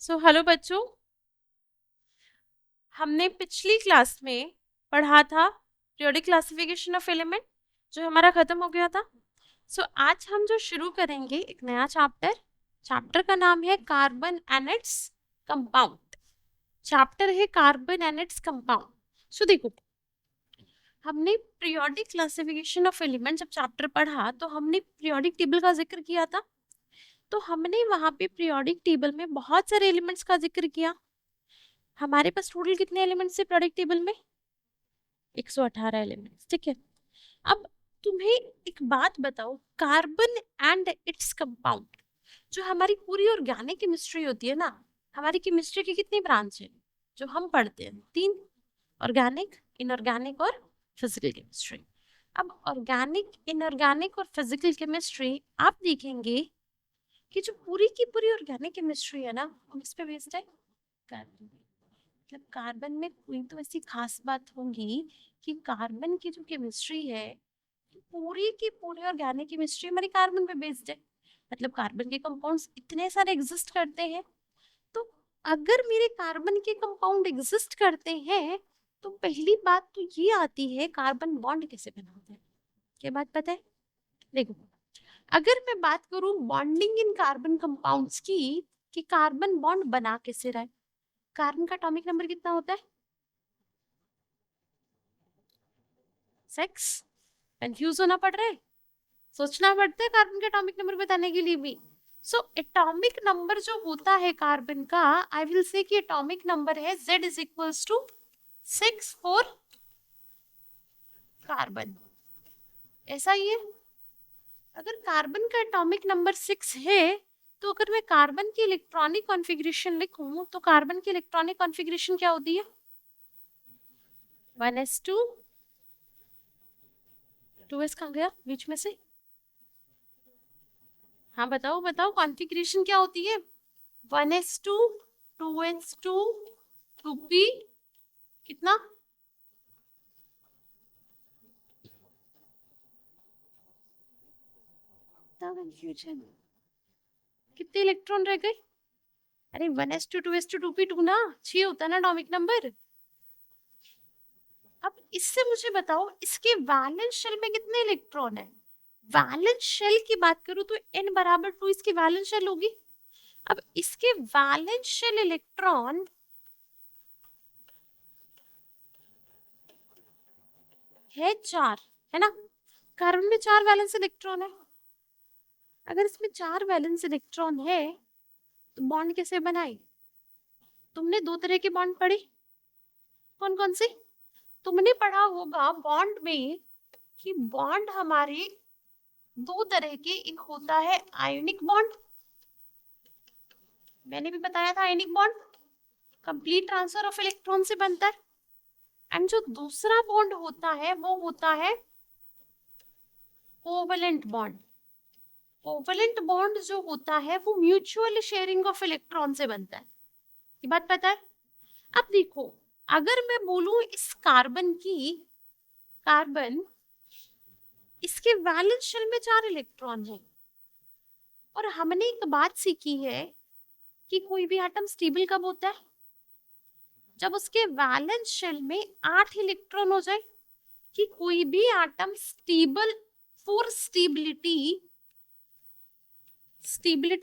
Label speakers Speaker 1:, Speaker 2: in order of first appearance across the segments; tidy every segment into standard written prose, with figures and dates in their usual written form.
Speaker 1: Hello बच्चों, हमने पिछली क्लास में पढ़ा था पीरियोडिक क्लासिफिकेशन ऑफ एलिमेंट, जो हमारा खत्म हो गया था। आज हम जो शुरू करेंगे एक नया चैप्टर का नाम है carbon and its compound. Chapter है कार्बन एंड इट्स कंपाउंड। देखो, हमने पीरियोडिक क्लासिफिकेशन ऑफ एलिमेंट जब चैप्टर पढ़ा तो हमने पीरियोडिक टेबल का जिक्र किया था। तो हमने वहां पे पीरियोडिक टेबल में बहुत सारे एलिमेंट्स का जिक्र किया। हमारे पास टोटल कितने एलिमेंट्स है पीरियोडिक टेबल में? 118 एलिमेंट्स। ठीक है, अब तुम्हें एक बात बताओ, कार्बन एंड इट्स कंपाउंड, जो हमारी पूरी ऑर्गेनिक केमिस्ट्री होती है ना, हमारी केमिस्ट्री की कितनी ब्रांच है जो हम पढ़ते हैं? 3, ऑर्गेनिक, इनऑर्गेनिक और फिजिकल केमिस्ट्री। अब ऑर्गेनिक, इनऑर्गेनिक और फिजिकल केमिस्ट्री आप देखेंगे कि जो पूरी की पूरी ऑर्गेनिक केमिस्ट्री है ना, वो किस पे बेस्ड है? कार्बन। मतलब कार्बन में कोई तो ऐसी खास बात होगी कि कार्बन की जो केमिस्ट्री है, पूरी की पूरी ऑर्गेनिक केमिस्ट्री हमारी कार्बन पे बेस्ड है। मतलब कार्बन के कंपाउंड्स इतने सारे एग्जिस्ट करते हैं। तो अगर मेरे कार्बन के कंपाउंड एग्जिस्ट करते हैं तो पहली बात तो ये आती है, कार्बन बॉन्ड कैसे बनाते हैं? क्या बात पता है? देखो, अगर मैं बात करूं बॉन्डिंग इन कार्बन कंपाउंड्स की, कि कार्बन बॉन्ड बना कैसे रहा है। कार्बन का एटॉमिक नंबर कितना होता है? 6। कंफ्यूज होना पड़ रहा है, सोचना पड़ता है कार्बन का एटॉमिक नंबर बताने के लिए भी। एटॉमिक नंबर जो होता है कार्बन का, आई विल से कि एटॉमिक नंबर है Z is equals to 6 for carbon. ऐसा ही है। अगर कार्बन का एटॉमिक नंबर 6 है, तो अगर मैं कार्बन की इलेक्ट्रॉनिक कॉन्फ़िगरेशन लिखूं तो कार्बन की इलेक्ट्रॉनिक कॉन्फ़िगरेशन क्या होती है? 1s2, 2s कहाँ गया बीच में से? हाँ बताओ बताओ, कॉन्फ़िगरेशन क्या होती है? 1s2, 2s2, 2p, कितना? कंफ्यूजन, कितने इलेक्ट्रॉन रह गए? अरे 1s2, 2s2, 2p2 ना, 6 होता है ना एटॉमिक नंबर। अब इससे मुझे बताओ, इसके वैलेंस शेल में कितने इलेक्ट्रॉन है? वैलेंस शेल की बात करूं तो n बराबर 2 इसकी वैलेंस शेल होगी। अब इसके वैलेंस शेल इलेक्ट्रॉन है 4, है ना? कार्बन में 4 वैलेंस इलेक्ट्रॉन है। अगर इसमें 4 वैलेंस इलेक्ट्रॉन है तो बॉन्ड कैसे बनाए? तुमने 2 तरह के बॉन्ड पढ़े, कौन कौन से? तुमने पढ़ा होगा बॉन्ड में कि बॉन्ड हमारे 2 तरह के, एक होता है आयनिक बॉन्ड, मैंने भी बताया था ionic bond complete transfer of electron से बनता है। एंड जो दूसरा बॉन्ड होता है वो होता है कोवलेंट बॉन्ड। कोवलेंट बॉन्ड जो होता है वो म्यूचुअल शेयरिंग ऑफ इलेक्ट्रॉन से बनता है। ये बात पता है? अब देखो, अगर मैं बोलूं इस कार्बन इसके वैलेंस शेल में 4 इलेक्ट्रॉन है, और हमने एक बात सीखी है कि कोई भी एटम स्टेबल कब होता है? जब उसके वैलेंस शेल में 8 इलेक्ट्रॉन हो जाए। कि कोई भी एटम स्टेबल, फॉर स्टेबिलिटी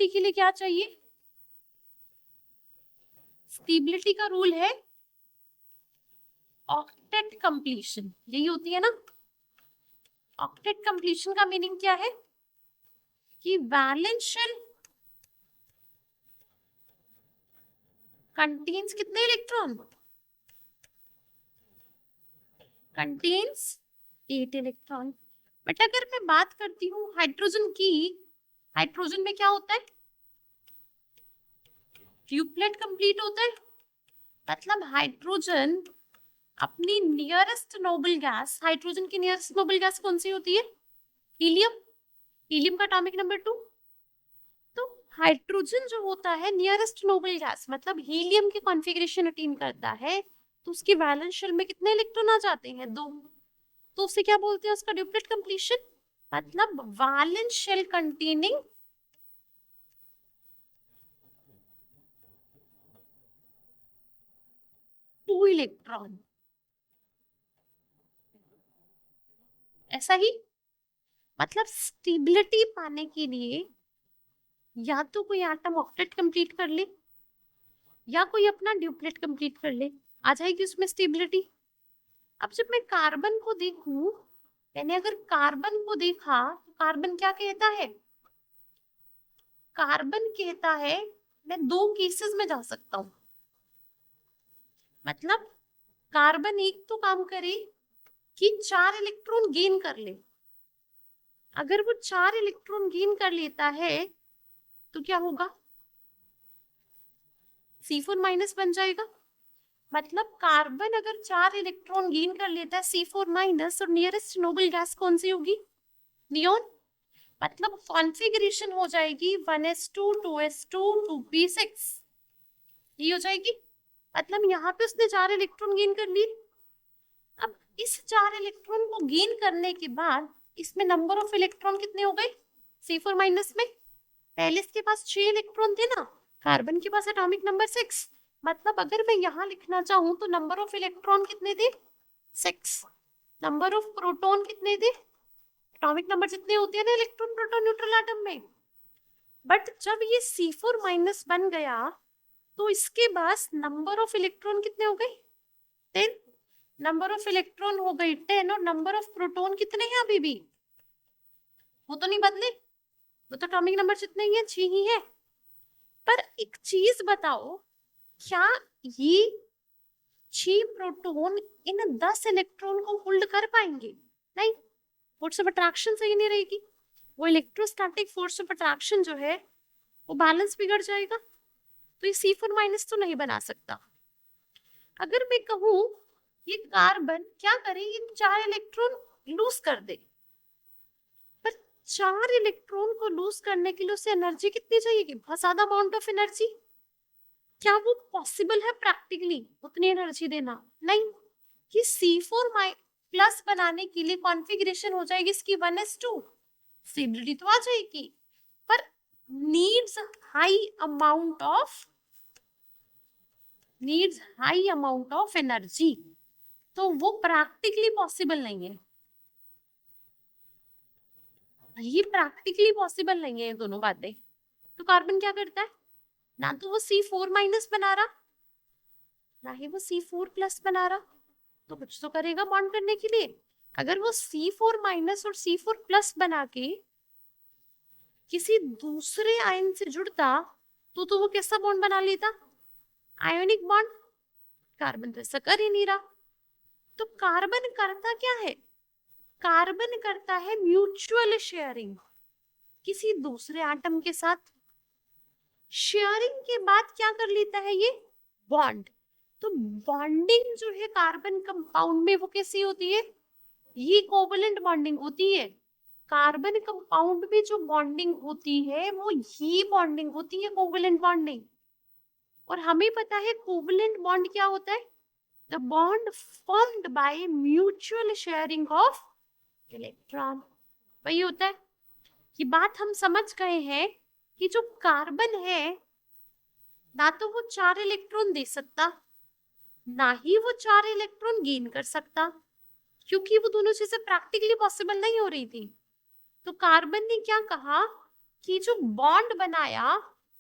Speaker 1: के लिए क्या चाहिए? स्टेबिलिटी का रूल है ऑक्टेट कंप्लीशन, यही होती है ना। ऑक्टेट कंप्लीशन का मीनिंग क्या है? कि वैलेंस शेल कंटेन्स कितने इलेक्ट्रॉन? Contains 8 electron. बट अगर मैं बात करती हूँ हाइड्रोजन की, हाइड्रोजन में क्या होता है? ट्यूपलेट कंप्लीट होता है। मतलब हाइड्रोजन अपनी नियरेस्ट नोबल गैस, हाइड्रोजन की नियरेस्ट नोबल गैस कौन सी होती है? हीलियम। हीलियम का एटॉमिक नंबर 2। तो हाइड्रोजन जो होता है नियरेस्ट नोबल गैस, मतलब हीलियम की कॉन्फ़िगरेशन अटेन करता है, तो उसकी वैलेंस शेल में कितने इलेक्ट्रॉन आ जाते हैं? 2। तो उसे क्या बोलते हैं? उसका ड्यूप्लेट कंप्लीशन। मतलब वैलेंस शेल कंटेनिंग 2 इलेक्ट्रॉन, ऐसा ही। मतलब स्टेबिलिटी पाने के लिए या तो कोई एटम ऑक्टेट कंप्लीट कर ले या कोई अपना ड्यूप्लेट कंप्लीट कर ले, आ जाएगी उसमें स्टेबिलिटी। अब जब मैं कार्बन को देखूं, मैंने अगर कार्बन को देखा तो कार्बन क्या कहता है? कार्बन कहता है मैं 2 केसेस में जा सकता हूं। मतलब कार्बन एक तो काम करे कि 4 इलेक्ट्रॉन गेन कर ले। अगर वो 4 इलेक्ट्रॉन गेन कर लेता है तो क्या होगा? C4 माइनस बन जाएगा। मतलब कार्बन अगर 4 इलेक्ट्रॉन गेन कर लेता है C4 माइनस, और नियरेस्ट नोबल गैस कौन सी होगी? नियोन। मतलब कॉन्फ़िगरेशन हो जाएगी 1s2 2s2 2p6, ये हो जाएगी। मतलब यहाँ पे उसने 4 इलेक्ट्रॉन गेन कर लिए। अब इस 4 इलेक्ट्रॉन को गेन करने के बाद इसमें नंबर ऑफ इलेक्ट्रॉन कितने हो गए C4 माइनस में? पहले इसके पास 6 इलेक्ट्रॉन थे ना, कार्बन के पास एटॉमिक नंबर 6। मतलब अगर मैं यहाँ लिखना चाहूं तो नंबर ऑफ इलेक्ट्रॉन कितने थे? 6। नंबर ऑफ प्रोटॉन कितने थे? एटॉमिक नंबर जितने होते हैं ना इलेक्ट्रॉन प्रोटॉन न्यूट्रल एटम में। बट जब ये C4 माइनस बन गया तो इसके पास नंबर ऑफ इलेक्ट्रॉन कितने हो गए? 10। नंबर ऑफ इलेक्ट्रॉन हो गई 10, और नंबर ऑफ प्रोटॉन कितने हैं अभी भी? वो तो नहीं बदले, वो तो एटॉमिक नंबर जितने ही है 6 ही है। पर एक चीज बताओ, क्या ये 6 प्रोटॉन इन 10 इलेक्ट्रॉन को होल्ड कर पाएंगे? नहीं, फोर्स ऑफ अट्रैक्शन सही नहीं रहेगी। वो इलेक्ट्रोस्टैटिक फोर्स ऑफ अट्रैक्शन जो है वो बैलेंस बिगड़ जाएगा। तो ये C4 माइनस तो नहीं बना सकता। अगर मैं कहूं ये कार्बन क्या करे, ये 4 इलेक्ट्रॉन लूज कर दे, पर 4 इलेक्ट्रॉन को लूज करने के लिए उसे एनर्जी कितनी चाहिए? बहुत ज्यादा अमाउंट ऑफ एनर्जी। क्या वो पॉसिबल है प्रैक्टिकली उतनी एनर्जी देना? नहीं। कि C4 प्लस बनाने के लिए कॉन्फ़िगरेशन हो जाएगी इसकी 1s2, स्टेबिलिटी तो आ जाएगी, पर needs high amount of energy, तो वो प्रैक्टिकली पॉसिबल नहीं है। ये प्रैक्टिकली पॉसिबल नहीं है ये दोनों बातें। तो कार्बन क्या करता है? ना तो वो C4 माइनस बना रहा, ना ही वो C4 प्लस बना रहा, तो कुछ तो करेगा बॉन्ड करने के लिए। अगर वो C4 माइनस और C4 प्लस बना के किसी दूसरे आयन से जुड़ता तो वो कैसा बॉन्ड बना लेता? Ionic bond. कार्बन तो ऐसा कर ही नहीं रहा। तो कार्बन करता क्या है? कार्बन करता है म्यूचुअल शेयरिंग किसी दूसरे एटम के साथ। शेयरिंग के बाद क्या कर लेता है ये? बॉन्ड। तो बॉन्डिंग जो है कार्बन कंपाउंड में वो कैसी होती है? ये कोवलेंट बॉन्डिंग होती है। कार्बन कंपाउंड में जो बॉन्डिंग होती है वो ये बॉन्डिंग होती है, कोवलेंट बॉन्डिंग। और हमें पता है कोवलेंट बॉन्ड क्या होता है? The bond formed by mutual sharing of electron, वही होता है। ये बात हम समझ गए हैं कि जो कार्बन है ना तो वो 4 इलेक्ट्रॉन दे सकता, ना ही वो 4 इलेक्ट्रॉन गेन कर सकता, क्योंकि वो दोनों चीजें प्रैक्टिकली पॉसिबल नहीं हो रही थी। तो कार्बन ने क्या कहा कि जो बॉन्ड बनाया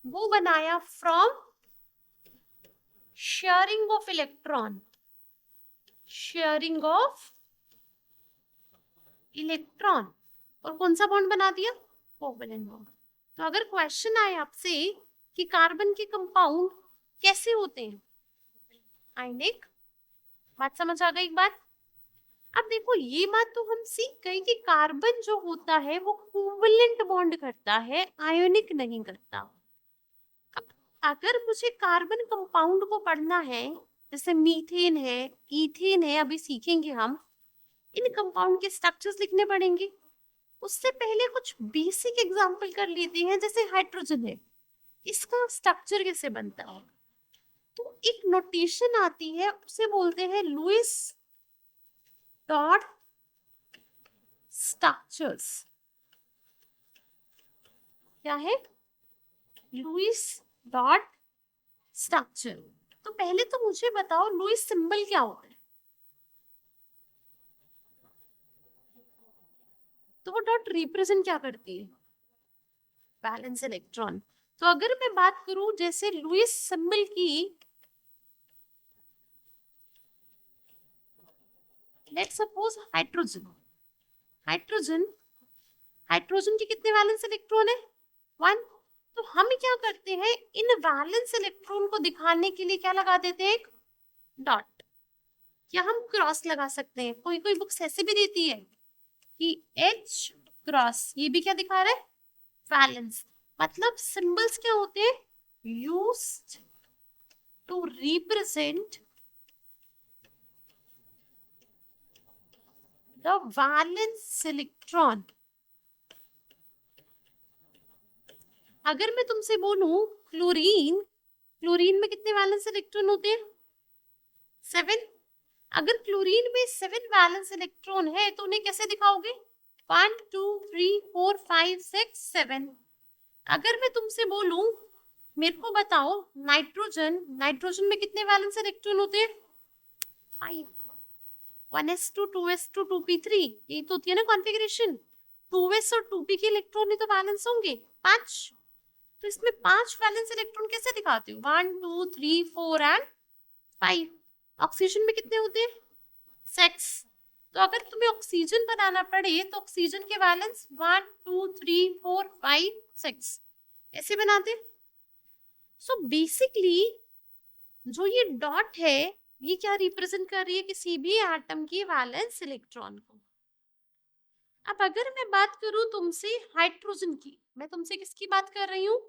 Speaker 1: वो बनाया from sharing of electron, sharing of electron. और कौन सा बॉन्ड बना दिया? Covalent bond. तो अगर क्वेश्चन आए आपसे कि कार्बन के कंपाउंड कैसे होते हैं, आयनिक, बात समझ आ गई एक बार? अब देखो ये बात तो हम सीख गए कि कार्बन जो होता है वो कोवलेंट बॉन्ड करता है, आयोनिक नहीं करता। अब अगर मुझे कार्बन कंपाउंड को पढ़ना है, जैसे मीथेन है, इथेन है, अभी सीखेंगे हम, इन कंपाउंड के स्ट्रक्चर्स लिखने पड़ेंगे। उससे पहले कुछ बेसिक एग्जांपल कर लेते हैं। जैसे हाइड्रोजन है, इसका स्ट्रक्चर कैसे बनता है? तो एक नोटेशन आती है, उसे बोलते हैं लुईस डॉट स्ट्रक्चर्स। क्या है? Lewis dot structure. तो पहले तो मुझे बताओ लुईस सिंबल क्या होता है? तो वो डॉट रिप्रेजेंट क्या करती है? Valence electron. तो अगर मैं बात करूं जैसे लुईस सिंबल की, let's suppose hydrogen, hydrogen hydrogen के कितने वैलेंस इलेक्ट्रॉन है? 1। तो हम क्या करते हैं, इन वैलेंस इलेक्ट्रॉन को दिखाने के लिए क्या लगा देते हैं? एक डॉट, या हम क्रॉस लगा सकते हैं। कोई कोई बुक्स ऐसे भी देती है कि H क्रॉस, ये भी क्या दिखा रहा है? वैलेंस। मतलब सिंबल्स क्या होते हैं? Used to represent the valence electron. अगर मैं तुमसे बोलूं क्लोरीन, क्लोरीन में कितने वैलेंस इलेक्ट्रॉन होते हैं? 7। अगर क्लोरीन में 7 वैलेंस इलेक्ट्रॉन है तो उन्हें कैसे दिखाओगे? 1 2 3 4 5 6 7। अगर मैं तुमसे बोलूं, मेरे को बताओ नाइट्रोजन, नाइट्रोजन में कितने वैलेंस इलेक्ट्रॉन होते हैं? 5। 1s2 2s2 2p3, ये तो होती है ना कॉन्फ़िगरेशन। 2s और 2p के इलेक्ट्रॉन ही तो वैलेंस होंगे 5। तो इसमें 5 वैलेंस इलेक्ट्रॉन कैसे दिखाते हो? 1 2 3 4 एंड 5। ऑक्सीजन में कितने होते हैं? 6। तो अगर तुम्हें ऑक्सीजन बनाना पड़े तो ऑक्सीजन के वैलेंस 1 2 3 4 5 6 ऐसे बनाते। सो बेसिकली जो ये डॉट है ये क्या रिप्रेजेंट कर रही है? किसी भी एटम की वैलेंस इलेक्ट्रॉन को। अब अगर मैं बात करूं तुमसे हाइड्रोजन की, मैं तुमसे किसकी बात कर रही हूँ?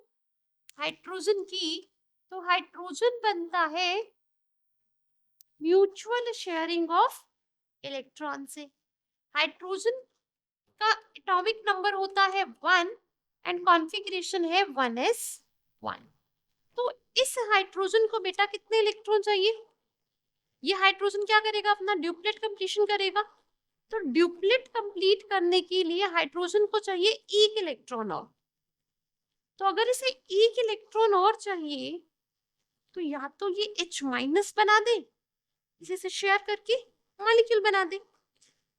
Speaker 1: हाइड्रोजन की। तो हाइड्रोजन बनता है म्यूचुअल शेयरिंग ऑफ इलेक्ट्रॉन से। हाइड्रोजन का एटॉमिक नंबर होता है 1 एंड कॉन्फ़िगरेशन है 1s1। तो इस हाइड्रोजन को बेटा कितने इलेक्ट्रॉन चाहिए? ये हाइड्रोजन क्या करेगा? अपना ड्यूप्लेट कंप्लीशन करेगा। तो ड्यूप्लेट कंप्लीट करने के लिए हाइड्रोजन को चाहिए एक इलेक्ट्रॉन और। तो अगर इसे एक इलेक्ट्रॉन और चाहिए तो या तो ये H माइनस बना दे, इसे से शेयर करके मॉलिक्यूल बना दे।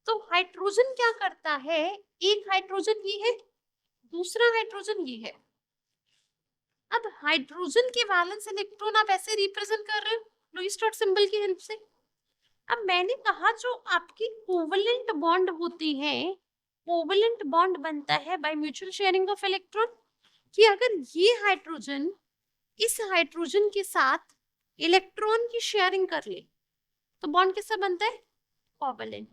Speaker 1: तो हाइड्रोजन क्या करता है, एक हाइड्रोजन ये है, दूसरा हाइड्रोजन ये है। अब हाइड्रोजन के वैलेंस इलेक्ट्रॉन आप ऐसे रिप्रेजेंट कर रहे हो लुईस डॉट सिंबल की हेल्प से। अब मैंने कहा जो आपकी कोवलेंट बॉन्ड होती है, कोवलेंट बॉन्ड बनता है by mutual sharing of electron, कि अगर ये हाइड्रोजन इस हाइड्रोजन के साथ इलेक्ट्रॉन की शेयरिंग कर ले तो बॉन्ड किससे बनता है? कोवलेंट।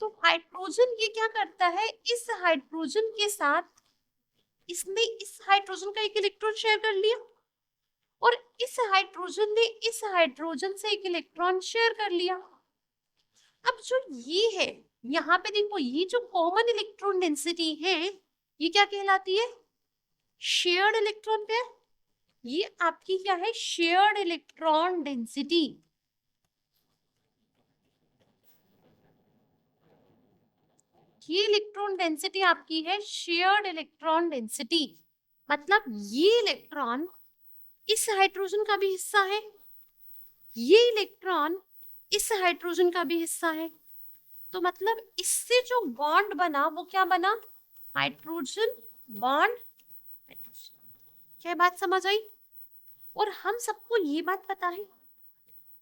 Speaker 1: तो हाइड्रोजन ये क्या करता है, इस हाइड्रोजन के साथ इसने इस हाइड्रोजन का एक इलेक्ट्रॉन शेयर कर लिया और इस हाइड्रोजन ने इस हाइड्रोजन से एक इलेक्ट्रॉन शेयर कर लिया। अब जो ये है यहाँ पे देखो, ये जो कॉमन इलेक्ट्रॉन डेंसिटी है ये क्या कहलाती है? Shared electron pair. ये आपकी क्या है? Shared electron density. ये इलेक्ट्रॉन डेंसिटी आपकी है शेयर्ड इलेक्ट्रॉन डेंसिटी। मतलब ये इलेक्ट्रॉन इस हाइड्रोजन का भी हिस्सा है, ये इलेक्ट्रॉन इस हाइड्रोजन का भी हिस्सा है। तो मतलब इससे जो बॉन्ड बना वो क्या बना? Hydrogen bond. क्या बात समझ आई? और हम सबको ये बात पता है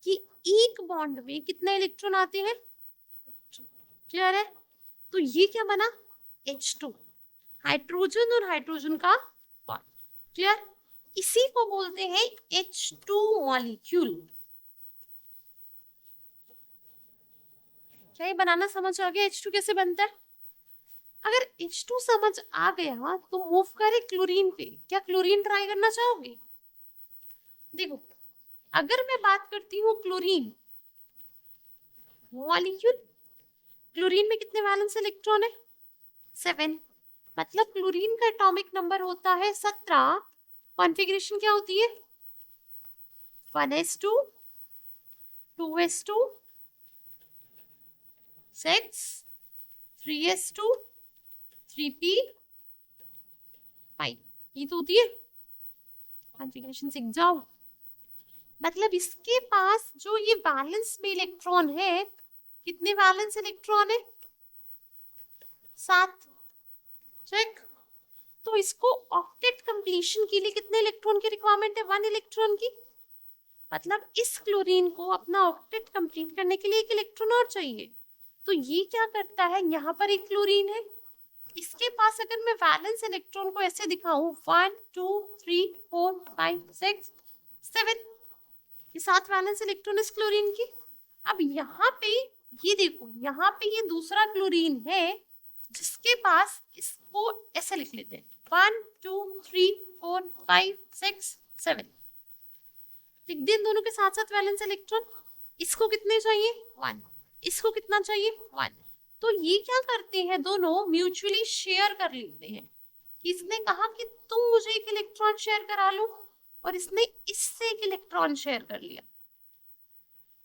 Speaker 1: कि एक बॉन्ड में कितने इलेक्ट्रॉन आते हैं? क्लियर है? तो ये क्या बना? H2, हाइड्रोजन और हाइड्रोजन का बॉन्ड। क्लियर? इसी को बोलते हैं H2 मॉलिक्यूल। क्या ये बनाना समझ आ गया H2 कैसे बनता है? अगर H2 समझ आ गया तो मूव करे क्लोरीन पे। क्या क्लोरीन ट्राई करना चाहोगे? देखो अगर मैं बात करती हूँ क्लोरीन मॉलिक्यूल, क्लोरीन में कितने वैलेंस इलेक्ट्रॉन है? 7। मतलब क्लोरीन का एटॉमिक नंबर होता है 17। कॉन्फ़िगरेशन क्या होती है? 1s2 2s2 6 3s2 3p5, ये तो होती है कॉन्फ़िगरेशन। सीख जाओ। मतलब इसके पास जो ये वैलेंस में इलेक्ट्रॉन है, कितने वैलेंस इलेक्ट्रॉन है? 7। चेक। तो इसको ऑक्टेट कंप्लीशन के लिए कितने इलेक्ट्रॉन की रिक्वायरमेंट है? 1 इलेक्ट्रॉन की। मतलब इस क्लोरीन को अपना ऑक्टेट कंप्लीट करने के लिए एक इलेक्ट्रॉन और चाहिए। तो ये क्या करता है, यहाँ पर एक क्लोरीन है, इसके पास अगर मैं वैलेंस इलेक्ट्रॉन को ऐसे दिखाऊं 1 2 3 4 5 6 7, ये 7 वैलेंस इलेक्ट्रॉन इस क्लोरीन की। अब यहाँ पे ये देखो, यहाँ पे ये दूसरा क्लोरीन है जिसके पास, इसको ऐसे लिख लेते हैं 1 2 3 4 5 6 7, लिख दिए दोनों के साथ साथ वैलेंस इलेक्ट्रॉन। इसको कितने चाहिए? 1। इसको कितना चाहिए? 1। तो ये क्या करते हैं, दोनों म्यूचुअली शेयर कर लेते हैं। इसने कहा कि तुम मुझे एक इलेक्ट्रॉन शेयर करा लो, और इसने इससे एक इलेक्ट्रॉन शेयर कर लिया।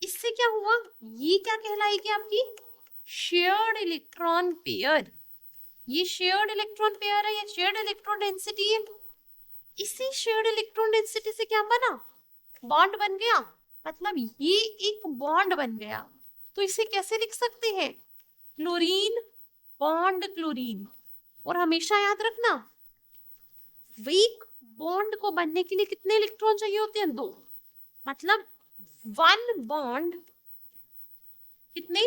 Speaker 1: इससे क्या हुआ, ये क्या कहलाएगी आपकी? Shared electron pair. ये शेयर्ड इलेक्ट्रॉन पेयर है, ये शेयर्ड इलेक्ट्रॉन डेंसिटी है। इसी शेयर्ड इलेक्ट्रॉन डेंसिटी से क्या बना? बॉन्ड बन गया। मतलब ये एक बॉन्ड बन गया। तो इसे कैसे लिख सकते हैं? Chlorine bond chlorine. और हमेशा याद रखना, वीक बॉन्ड को बनने के लिए कितने इलेक्ट्रॉन चाहिए होते हैं? 2। मतलब 1 बॉन्ड कितने?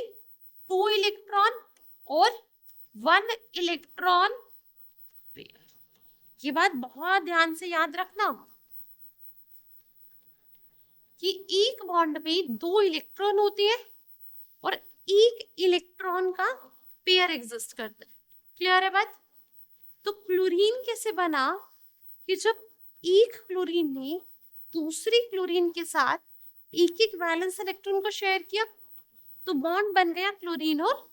Speaker 1: 2 इलेक्ट्रॉन और 1 इलेक्ट्रॉन पेयर। ये बात बहुत ध्यान से याद रखना कि एक बॉन्ड में 2 इलेक्ट्रॉन होते हैं और एक इलेक्ट्रॉन का पेयर एग्जिस्ट करता है। क्लियर है बात? तो क्लोरीन कैसे बना कि जब एक क्लोरीन ने दूसरी क्लोरीन के साथ एक एक वैलेंस इलेक्ट्रॉन को शेयर किया, तो बॉन्ड बन गया क्लोरीन और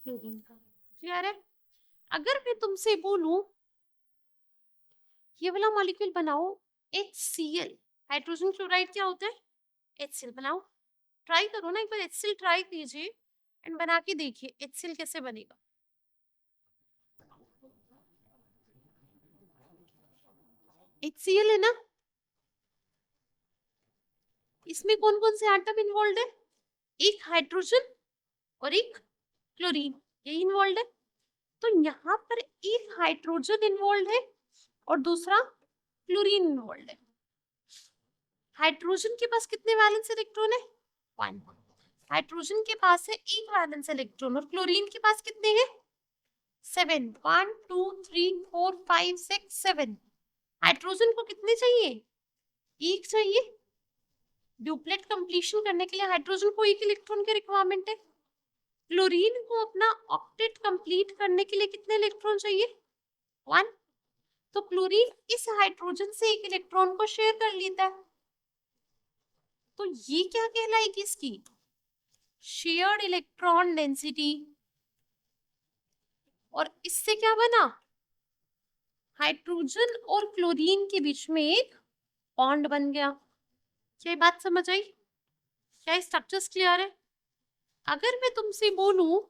Speaker 1: क्लोरीन का। क्लियर है? अगर मैं तुमसे बोलूं ये वाला मॉलिक्यूल बनाओ HCl, हाइड्रोजन क्लोराइड क्या होता है? HCl बनाओ। ट्राई करो ना एक बार, HCl ट्राई कीजिए एंड बना के देखिए HCl कैसे बनेगा। HCl है ना, इसमें कौन कौन से एटम इन्वॉल्व है? एक हाइड्रोजन और एक क्लोरीन, ये इन्वॉल्व है। तो यहाँ पर एक हाइड्रोजन इन्वॉल्व है और दूसरा क्लोरीन इन्वॉल्व है। हाइड्रोजन के पास कितने वैलेंस इलेक्ट्रॉन है? 1। हाइड्रोजन के पास है एक वैलेंस इलेक्ट्रॉन और क्लोरीन के पास कितने हैं? 7। 1 2 3 4 5 6 7। हाइड्रोजन को कितने चाहिए? एक चाहिए। ड्यूप्लेट कंप्लीशन करने के लिए हाइड्रोजन को एक इलेक्ट्रॉन की रिक्वायरमेंट है। क्लोरीन को अपना ऑक्टेट कंप्लीट करने के लिए कितने इलेक्ट्रॉन चाहिए? 1। तो क्लोरीन इस हाइड्रोजन से एक इलेक्ट्रॉन को शेयर कर लेता है। तो ये क्या कहलाएगी इसकी? Shared electron density. और इससे क्या बना? हाइड्रोजन और क्लोरीन के बीच में एक बॉन्ड बन गया। क्या बात समझ आई? क्या स्ट्रक्चर्स क्लियर है? अगर मैं तुमसे बोलूं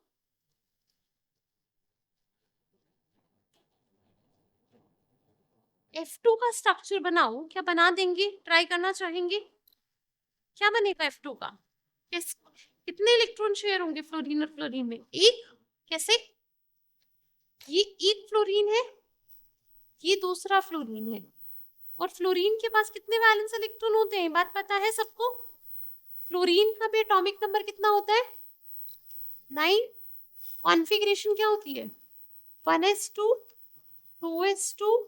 Speaker 1: F2 का स्ट्रक्चर बनाओ, क्या बना देंगे? ट्राई करना चाहेंगे? क्या बनेगा F2 का? कितने इलेक्ट्रॉन शेयर होंगे फ्लोरीन और क्लोरीन में? एक। कैसे? ये एक फ्लोरीन है, ये दूसरा फ्लोरीन है, और फ्लोरीन के पास कितने वैलेंस इलेक्ट्रॉन होते हैं? बात पता है सबको? फ्लोरीन का भी एटॉमिक नंबर कितना होता है? 9। कॉन्फ़िगरेशन क्या होती है? 1s2 2s2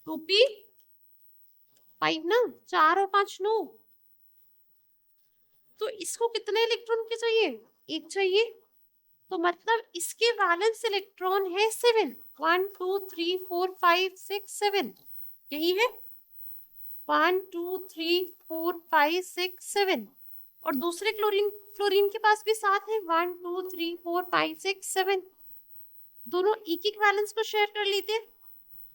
Speaker 1: 2p5 ना, 4 और 5 9। तो इसको कितने इलेक्ट्रॉन के चाहिए? एक चाहिए। तो मतलब इसके वैलेंस इलेक्ट्रॉन है 7। 1 2 3 4 5 6 7, यही है 1 2 3 4 5 6 7। और दूसरे फ्लोरीन के पास भी 7 है, 1 2 3 4 5 6 7। दोनों एक एक वैलेंस को शेयर कर लेते हैं।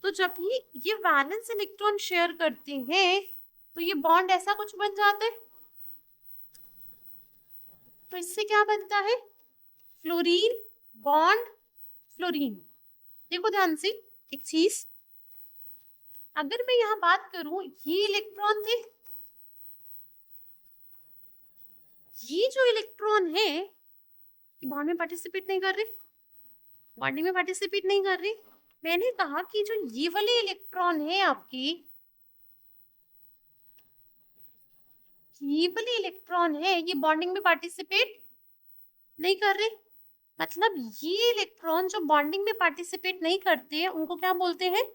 Speaker 1: तो जब ये वैलेंस इलेक्ट्रॉन शेयर करते हैं तो ये बॉन्ड ऐसा कुछ बन जाता है। तो इससे क्या बनता है? Fluorine bond fluorine. देखो ध्यान से एक चीज, अगर मैं यहाँ बात करूं, ये इलेक्ट्रॉन थे, ये जो इलेक्ट्रॉन है बॉन्ड में पार्टिसिपेट नहीं कर रही, बॉन्डिंग में पार्टिसिपेट नहीं कर रही। मैंने कहा कि जो ये वाले इलेक्ट्रॉन है आपकी, ये वाले इलेक्ट्रॉन है ये बॉन्डिंग में पार्टिसिपेट नहीं कर रहे। मतलब ये इलेक्ट्रॉन जो बॉन्डिंग में पार्टिसिपेट नहीं करते हैं उनको क्या बोलते हैं,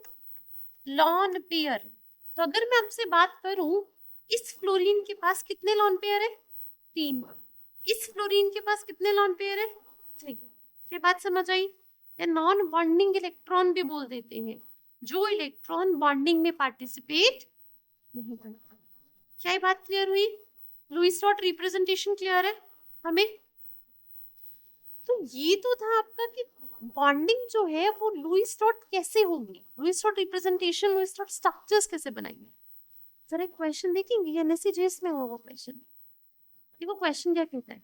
Speaker 1: लॉन पेयर। तो अगर मैं आपसे बात करूं, इस फ्लोरीन के पास कितने लॉन पेयर है, 3। इस फ्लोरीन के पास कितने लॉन पेयर है, 3। ये बात समझ आई। या नॉन बॉन्डिंग इलेक्ट्रॉन भी बोल देते हैं, जो इलेक्ट्रॉन बॉन्डिंग में पार्टिसिपेट नहीं करता। क्या ये बात क्लियर हुई? लुईस डॉट रिप्रेजेंटेशन क्लियर है हमें? तो ये तो था आपका कि बॉन्डिंग जो है वो लुईस डॉट कैसे होगी, Lewis dot representation, Lewis dot structures कैसे बनाएंगे। जरा एक क्वेश्चन देखेंगे, एनएससी जेएस में होगा क्वेश्चन। देखो क्वेश्चन क्या कहता है,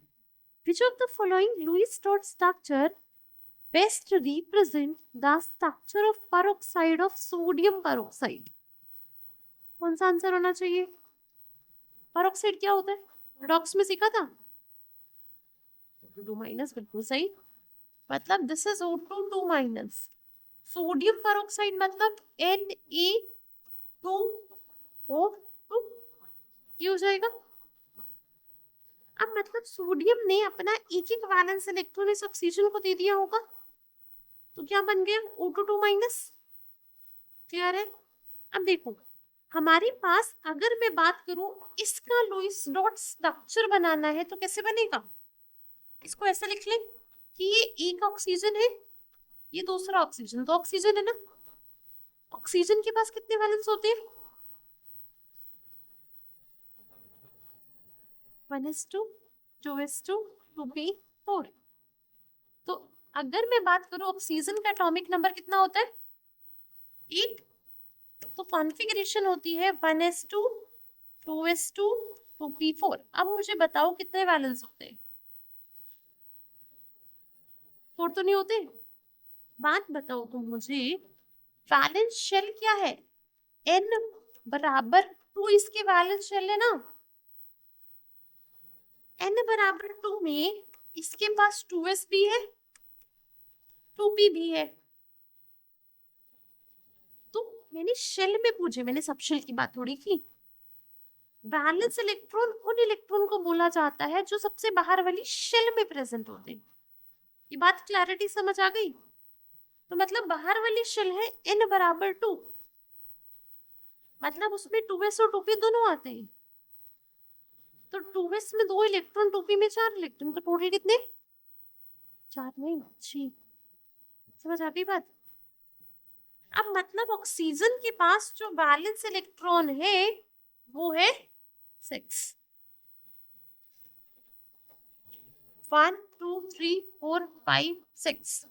Speaker 1: which of the following Lewis dot structure best represent the structure of peroxide of sodium peroxide? कौन सा आंसर होना चाहिए? पेरोक्साइड क्या होता है, रेडॉक्स में सीखा था, O2 माइनस, बिल्कुल सही। मतलब this is O2 minus. Sodium peroxide मतलब Na2O2, ये हो जाएगा। अब मतलब सोडियम ने अपना एक वैलेंस इलेक्ट्रॉन इस ऑक्सीजन को दे दिया होगा, तो क्या बन गया, O2 माइनस। क्लियर है? अब देखो हमारे पास अगर मैं बात करूं इसका लुईस डॉट स्ट्रक्चर बनाना है तो कैसे बनेगा, इसको ऐसे लिख लें कि ये एक ऑक्सीजन है, ये दूसरा ऑक्सीजन, दो ऑक्सीजन है ना। ऑक्सीजन के पास कितने वैलेंस होते हैं, 1s2 2s2 2p4। तो अगर मैं बात करूं ऑक्सीजन का एटॉमिक नंबर कितना होता है, 8। तो कॉन्फ़िगरेशन होती है 1s2 2s2 2p4। अब मुझे बताओ कितने वैलेंस होते हैं, 4 तो नहीं होते। बात बताओ तुम मुझे, वैलेंस शेल क्या है, n बराबर 2 इसके वैलेंस शेल है ना। n बराबर 2 में इसके पास 2s भी है 2p भी है। तो मैंने शेल में पूछे, मैंने सब शेल की बात थोड़ी की। वैलेंस इलेक्ट्रॉन उन इलेक्ट्रॉन को बोला जाता है जो सबसे बाहर वाली शेल में प्रेजेंट होते हैं। ये बात क्लैरिटी समझ आ गई? तो मतलब बाहर वाली शेल है n बराबर 2, मतलब उसमें 2s और 2p दोनों आते हैं। तो 2s में 2 इलेक्ट्रॉन, 2p में 4 इलेक्ट्रॉन, तो टोटल कितने, 4 नहीं 6। समझ आ गई बात? अब मतलब ऑक्सीजन के पास जो वैलेंस इलेक्ट्रॉन है वो है 6। 1 2 3 4 5 6।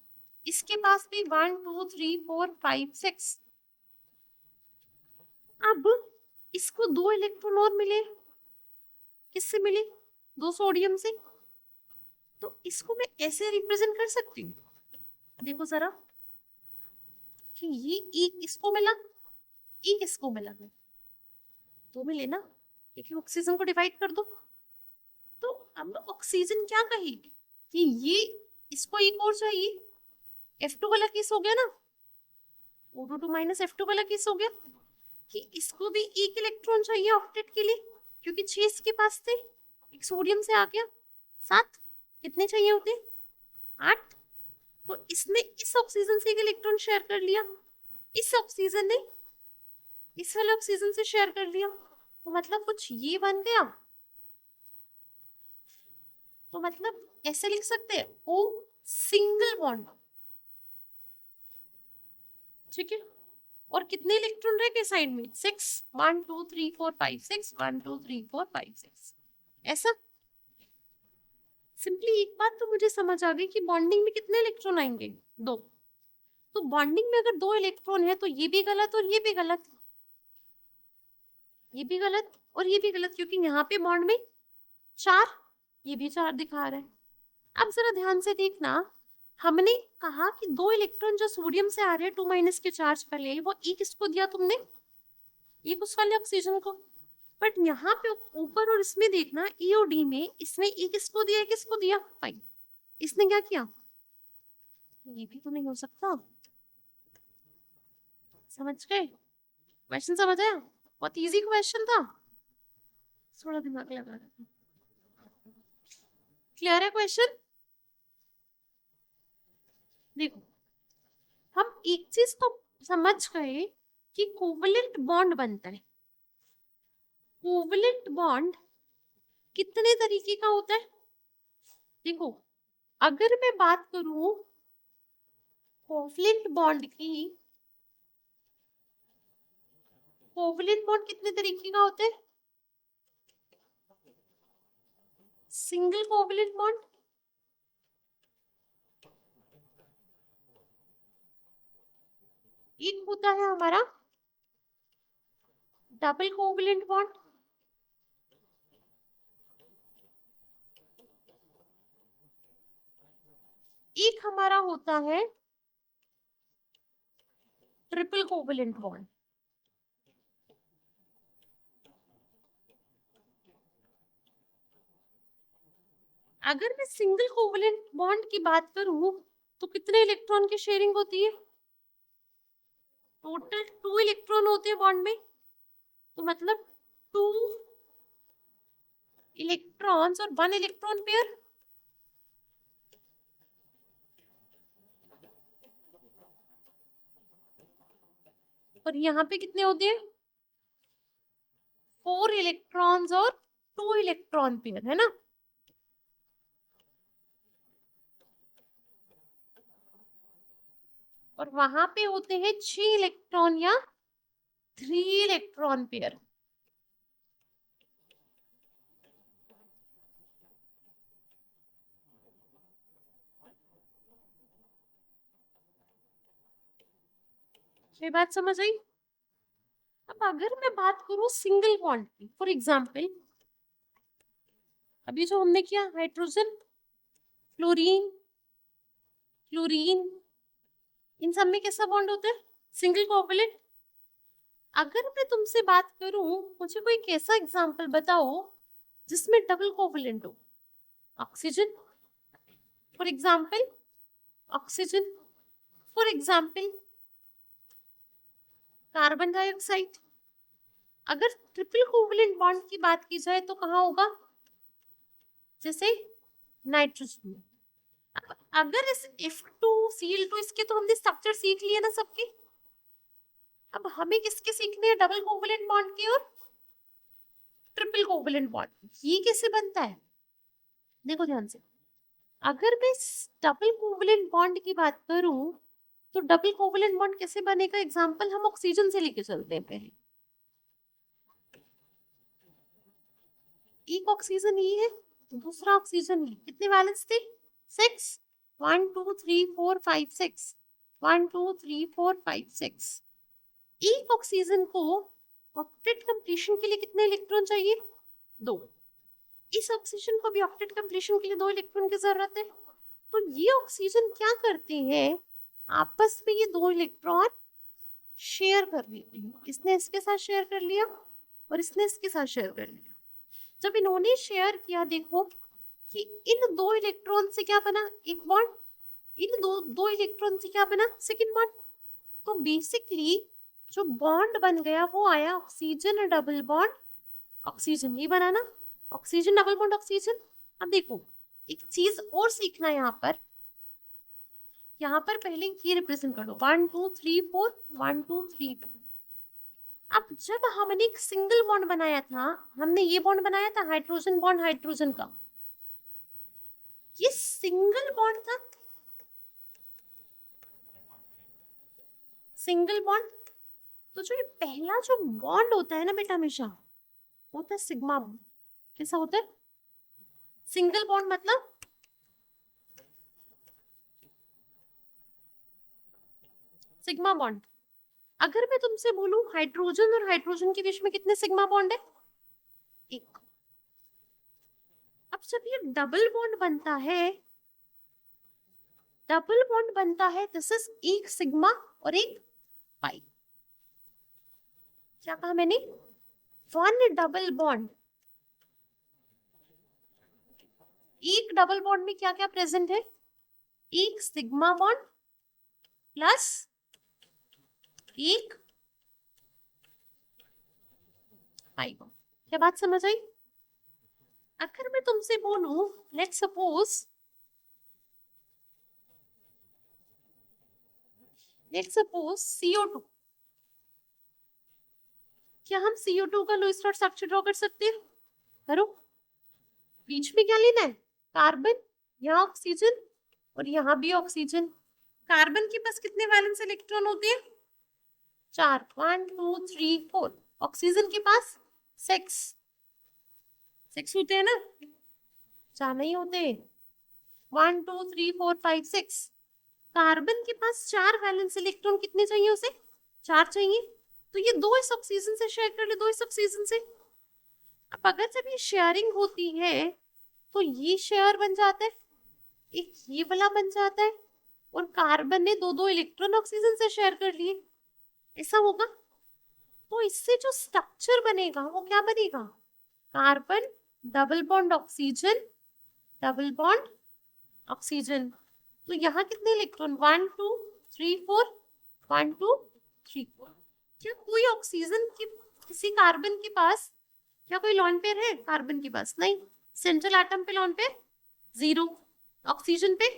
Speaker 1: इसके पास भी 1 2 3 4 5 6। अब इसको 2 इलेक्ट्रॉन और मिले, किससे मिले, 2 सोडियम से। तो इसको मैं ऐसे रिप्रेजेंट कर सकती हूँ, देखो जरा कि ये एक इसको मिला, एक इसको मिला, तो मिले ना, एक ऑक्सीजन को डिवाइड कर दो। तो अब ऑक्सीजन क्या कहेगी कि ये इसको एक और चाहिए, F2 वाला केस हो गया ना, O2 माइनस F2 वाला केस हो गया कि इसको भी एक इलेक्ट्रॉन चाहिए ऑक्टेट के लिए, क्योंकि 6 इसके पास थे, एक सोडियम से आ गया 7, कितने चाहिए होते, 8। तो इसने इस ऑक्सीजन से एक इलेक्ट्रॉन शेयर कर लिया, इस ऑक्सीजन ने इस वाले ऑक्सीजन से शेयर कर लिया, तो मतलब कुछ ये बन गया। तो मतलब ऐसे लिख सकते हैं O सिंगल बॉन्ड, ठीक है। और कितने इलेक्ट्रॉन रह गए साइड में, 6, 1 2 3 4 5 6, 1 2 3 4 5 6। ऐसा सिंपली एक बात तो मुझे समझ आ गई कि बॉन्डिंग में कितने इलेक्ट्रॉन आएंगे, 2। तो बॉन्डिंग में अगर 2 इलेक्ट्रॉन है तो ये भी गलत और ये भी गलत, ये भी गलत और ये भी गलत, क्योंकि यहाँ पे बॉन्ड में 4, ये भी 4 दिखा रहा है। अब जरा ध्यान से देखना, हमने कहा कि 2 इलेक्ट्रॉन जो सोडियम से आ रहे हैं 2 माइनस के चार्ज वाले, वो एक इसको दिया तुमने, एक उस वाले ऑक्सीजन को। बट यहाँ पे ऊपर और इसमें देखना ई और डी में इसने ई किसको दिया, किसको दिया, फाइन। इसने क्या किया, ये भी तो नहीं हो सकता। समझ गए क्वेश्चन, समझ आया? बहुत इजी क्वेश्चन था, थोड़ा दिमाग लगा रहा। क्लियर है क्वेश्चन? देखो हम एक चीज तो समझ गए कि कोवलेंट बॉन्ड बनता है। कोवलेंट बॉन्ड कितने तरीके का होता है? देखो अगर मैं बात करूं कोवलेंट बॉन्ड की, कोवलेंट बॉन्ड कितने तरीके का होता है? सिंगल कोवलेंट बॉन्ड, एक होता है हमारा डबल कोवलेंट बॉन्ड, एक हमारा होता है ट्रिपल कोवलेंट बॉन्ड। अगर मैं सिंगल कोवलेंट बॉन्ड की बात करूं तो कितने इलेक्ट्रॉन की शेयरिंग होती है? टोटल 2 इलेक्ट्रॉन होते हैं बॉन्ड में, तो मतलब 2 इलेक्ट्रॉन्स और 1 इलेक्ट्रॉन पेयर। और यहाँ पे कितने होते हैं? 4 इलेक्ट्रॉन्स और 2 इलेक्ट्रॉन पेयर, है ना? और वहां पे होते हैं 6 इलेक्ट्रॉन या 3 इलेक्ट्रॉन पेयर। ये बात समझ आई? अब अगर मैं बात करूं सिंगल बॉन्ड की, फॉर एग्जांपल अभी जो हमने किया हाइड्रोजन, फ्लोरीन, क्लोरीन, इन सब में कैसा बॉन्ड होता है? Single covalent. अगर मैं तुमसे बात करूं, मुझे कोई कैसा एग्जांपल बताओ जिसमें डबल कोवलेंट हो। Oxygen for example, oxygen for example, carbon dioxide. अगर ट्रिपल कोवलेंट बॉन्ड की बात की जाए तो कहाँ होगा? जैसे नाइट्रोजन में। अगर इस F2Cl2 इसके तो हमने स्ट्रक्चर सीख लिए ना सबके, अब हमें किसके सीखने हैं? डबल कोवलेंट बॉन्ड के और ट्रिपल कोवलेंट बॉन्ड। ये कैसे बनता है देखो ध्यान से। अगर मैं डबल कोवलेंट बॉन्ड की बात करूं तो डबल कोवलेंट बॉन्ड कैसे बनेगा? एग्जांपल हम ऑक्सीजन से लेके चलते हैं पहले। एक ऑक्सीजन ये है, दूसरा ऑक्सीजन ये, कितने वैलेंस थे? 6। 1 2 3 4 5 6, 1 2 3 4 5 6। एक ऑक्सीजन को ऑक्टेट कंप्लीशन के लिए कितने इलेक्ट्रॉन चाहिए? 2। इस ऑक्सीजन को भी ऑक्टेट कंप्लीशन के लिए 2 इलेक्ट्रॉन की जरूरत है। तो ये ऑक्सीजन क्या करते हैं, आपस में ये 2 इलेक्ट्रॉन शेयर कर लेते हैं। इसने इसके साथ शेयर कर लिया और इसने इसके साथ शेयर कर लिया। जब इन्होंने शेयर किया, देखो कि इन 2 इलेक्ट्रॉन से क्या बना? एक बॉन्ड। इन दो इलेक्ट्रॉन से क्या बना? Second bond. तो बेसिकली जो बॉन्ड बन गया वो आया ऑक्सीजन डबल बॉन्ड ऑक्सीजन, ये बना ना, ऑक्सीजन डबल बॉन्ड ऑक्सीजन। अब देखो एक चीज और सीखना है यहाँ पर पहले ये रिप्रेजेंट कर लो 1 2 3 4 1 2 3 2। अब जब हमने एक सिंगल बॉन्ड बनाया था, हमने ये बॉन्ड बनाया था हाइड्रोजन बॉन्ड हाइड्रोजन का, ये सिंगल बॉन्ड था, सिंगल बॉन्ड। तो जो ये पहला जो बॉन्ड होता है ना बेटा, हमेशा होता है सिग्मा बॉन्ड। कैसा होता है? सिंगल बॉन्ड मतलब सिग्मा बॉन्ड। अगर मैं तुमसे बोलूं हाइड्रोजन और हाइड्रोजन के बीच में कितने सिग्मा बॉन्ड है? एक। अब जब ये डबल बॉन्ड बनता है, डबल बॉन्ड बनता है, दिस इज एक सिग्मा और एक पाई। क्या कहा मैंने? वन डबल बॉन्ड, एक डबल बॉन्ड में क्या क्या प्रेजेंट है? एक सिग्मा बॉन्ड प्लस एक पाई बॉन्ड। क्या बात समझ आई? अगर मैं तुमसे बोलूं लेट्स सपोज CO2, क्या हम CO2 का लुईस रॉड स्ट्रक्चर ड्रॉ कर सकते हैं? करो। बीच में क्या लेना है? कार्बन, यहाँ ऑक्सीजन और यहाँ भी ऑक्सीजन। कार्बन के पास कितने वैलेंस इलेक्ट्रॉन होते हैं? 4, 1 2 3 4। ऑक्सीजन के पास 6 होते हैं ना? 4 नहीं होते, 1 2 3 4 5 6। कार्बन के पास 4 वैलेंस इलेक्ट्रॉन कितने चाहिए उसे? 4 चाहिए। तो ये दो इस ऑक्सीजन से शेयर कर ले, दो इस ऑक्सीजन से। अब अगर जब ये शेयरिंग होती है तो ये शेयर बन जाता है, एक ये वाला बन जाता है, और कार्बन ने दो दो इलेक्ट्रॉन ऑक्सीजन से शेयर कर लिए, ऐसा होगा। तो इससे जो स्ट्रक्चर बनेगा वो क्या बनेगा? Carbon double bond oxygen, double bond oxygen. तो यहाँ कितने इलेक्ट्रॉन? 1 2 3 4, 1 2 3 4। क्या कोई ऑक्सीजन की किसी कार्बन के पास क्या कोई लॉन पेयर है? कार्बन के पास नहीं। सेंट्रल एटम पे लॉन पेयर 0, ऑक्सीजन पे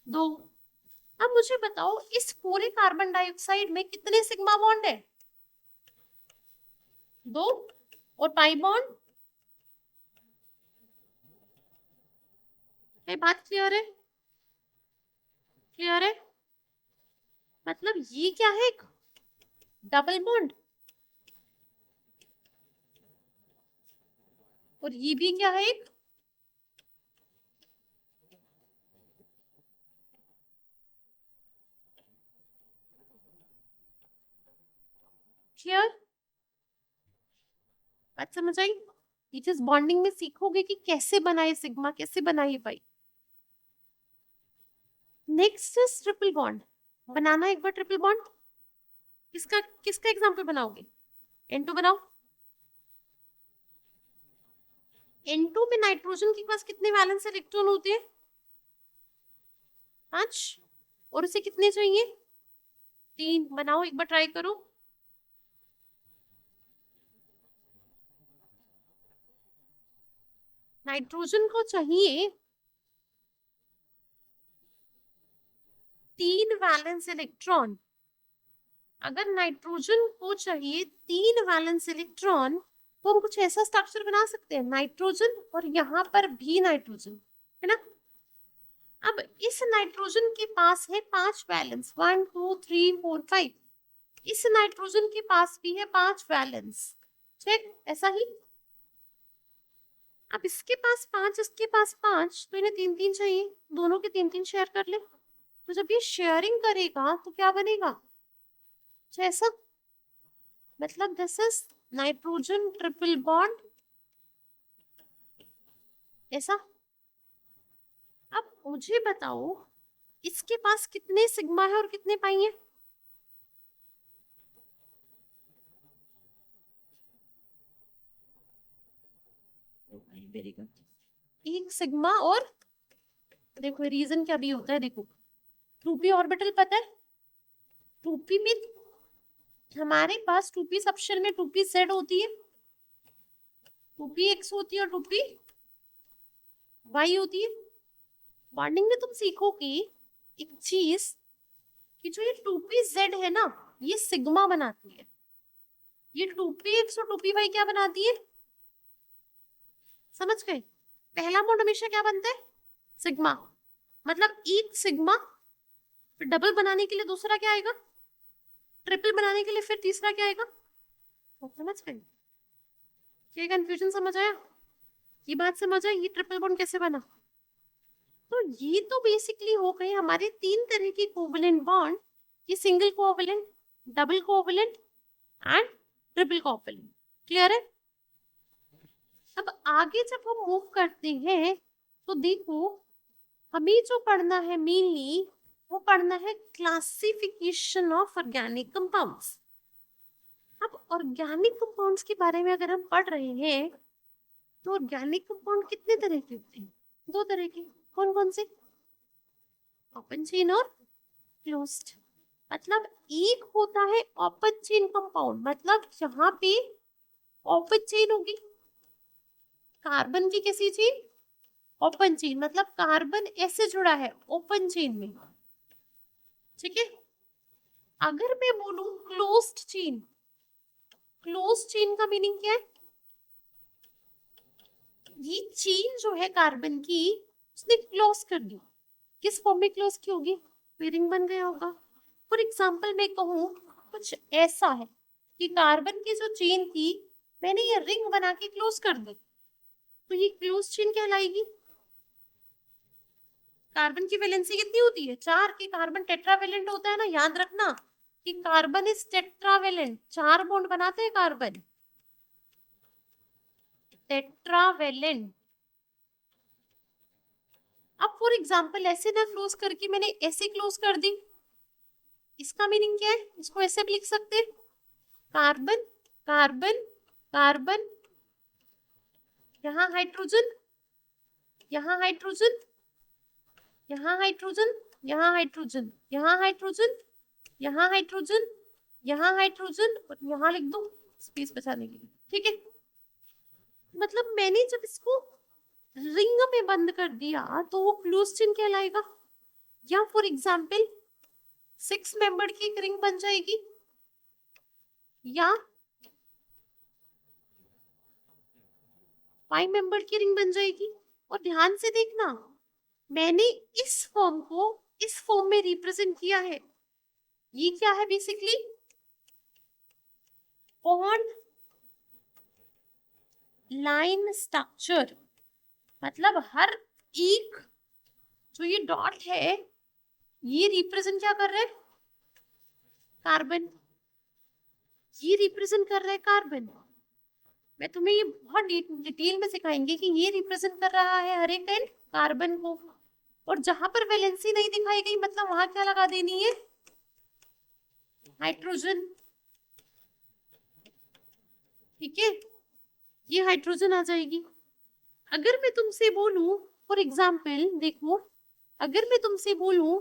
Speaker 1: 2। अब मुझे बताओ इस पूरे कार्बन डाइऑक्साइड में कितने सिग्मा बॉन्ड है? 2। और पाई बॉन्ड? ये बात क्लियर है? क्लियर है? मतलब ये क्या है? Double bond. और ये भी क्या है? एक क्लियर? बात समझ आई? ये चीज बॉन्डिंग में सीखोगे कि कैसे बनाए सिग्मा, कैसे बनाए pi. Next is triple bond. बनाना एक बार ट्रिपल बॉन्ड। किसका किसका एग्जांपल बनाओगे? N2 बनाओ। N2 में नाइट्रोजन के पास कितने वैलेंस इलेक्ट्रॉन होते हैं? 5। और उसे कितने चाहिए? 3। बनाओ एक बार, ट्राई करो। नाइट्रोजन को चाहिए 3 वैलेंस इलेक्ट्रॉन। अगर नाइट्रोजन को चाहिए 3 वैलेंस इलेक्ट्रॉन तो हम कुछ ऐसा स्ट्रक्चर बना सकते हैं, नाइट्रोजन और यहाँ पर भी नाइट्रोजन, है ना? अब इस नाइट्रोजन के पास है 5 वैलेंस, 1 2 3 4 5। इस नाइट्रोजन के पास भी है 5 वैलेंस, ठीक ऐसा ही। अब इसके पास 5, इसके पास 5, तो इन्हें 3 3 चाहिए, दोनों के 3 3 शेयर कर ले। तो जब ये शेयरिंग करेगा तो क्या बनेगा? ऐसा। मतलब this is nitrogen triple bond, ऐसा। अब मुझे बताओ इसके पास कितने सिग्मा है और कितने पाई है? Very good. एक सिग्मा और देखो रीजन क्या भी होता है, देखो 2p ऑर्बिटल पता है? 2p में हमारे पास 2p सबशेल में 2p z होती है, 2p x होती है और 2p y होती है। बॉन्डिंग में तुम सीखोगे एक चीज कि जो ये 2p z है ना, ये सिग्मा बनाती है। ये 2p x और 2p y क्या बनाती है? समझ गए? पहला बॉन्ड हमेशा क्या बनता है? सिग्मा। मतलब एक सिग्मा, फिर डबल बनाने के लिए दूसरा क्या आएगा? ट्रिपल बनाने के लिए फिर तीसरा क्या आएगा? समझ गए? ये कंफ्यूजन समझ आया? ये बात समझ आई? ये ट्रिपल बॉन्ड कैसे बना? तो ये तो बेसिकली हो गए हमारे 3 तरह के कोवलेंट बॉन्ड। ये single covalent, double covalent and triple covalent. Clear है? अब आगे जब हम मूव करते हैं तो देखो हमें जो पढ़ना है मेनली वो पढ़ना है क्लासिफिकेशन ऑफ ऑर्गेनिक कंपाउंड्स। अब ऑर्गेनिक कंपाउंड्स के बारे में अगर हम पढ़ रहे हैं तो ऑर्गेनिक कंपाउंड कितने तरह के होते हैं? दो तरह के। कौन कौन से? ओपन चेन और क्लोज्ड। मतलब एक होता है ओपन चेन कंपाउंड, मतलब यहाँ पे ओपन चेन होगी, कार्बन की कैसी चेन? ओपन चेन, मतलब कार्बन ऐसे जुड़ा है ओपन चेन में, ठीक है। अगर मैं बोलूं क्लोज्ड चेन, क्लोज्ड चेन का मीनिंग क्या है? ये चेन जो है कार्बन की, उसने क्लोज कर दी। किस फॉर्म में क्लोज की होगी? रिंग बन गया होगा। फॉर एग्जाम्पल मैं कहूँ कुछ ऐसा है कि कार्बन की जो चेन थी मैंने ये रिंग बना के क्लोज कर दी, तो ये क्लोज चेन कहलाएगी। कार्बन की वैलेंसी कितनी होती है? 4 की। कार्बन टेट्रावेलेंट होता है ना, याद रखना कि कार्बन इज टेट्रावेलेंट। 4 बॉन्ड बनाते हैं कार्बन, टेट्रावेलेंट। अब फॉर एग्जाम्पल ऐसे ना क्लोज करके मैंने ऐसे क्लोज कर दी, इसका मीनिंग क्या है? इसको ऐसे भी लिख सकते हैं, कार्बन कार्बन कार्बन, यहाँ हाइड्रोजन, यहाँ हाइड्रोजन, यहाँ हाइड्रोजन, यहाँ हाइड्रोजन, यहाँ हाइड्रोजन, यहाँ हाइड्रोजन, यहाँ हाइड्रोजन, और यहाँ लिख दो स्पेस बचाने के लिए, ठीक है। मतलब मैंने जब इसको रिंग में बंद कर दिया तो वो क्लोज चेन कहलाएगा। या फॉर एग्जाम्पल 6 मेंबर की एक रिंग बन जाएगी, या 5 मेंबर की रिंग बन जाएगी। और ध्यान से देखना, मैंने इस फॉर्म को इस फॉर्म में रिप्रेजेंट किया है। ये क्या है? Basically bond line structure. मतलब हर एक जो ये डॉट है ये रिप्रेजेंट क्या कर रहा है? कार्बन। ये रिप्रेजेंट कर रहा है कार्बन। मैं तुम्हें ये बहुत डिटेल में सिखाएंगे कि ये रिप्रेजेंट कर रहा है हर एक एंड कार्बन को। और जहां पर वैलेंसी नहीं दिखाई गई मतलब वहां क्या लगा देनी है? हाइड्रोजन, ठीक है। ये हाइड्रोजन आ जाएगी। अगर मैं तुमसे बोलूं फॉर एग्जाम्पल, देखो अगर मैं तुमसे बोलूं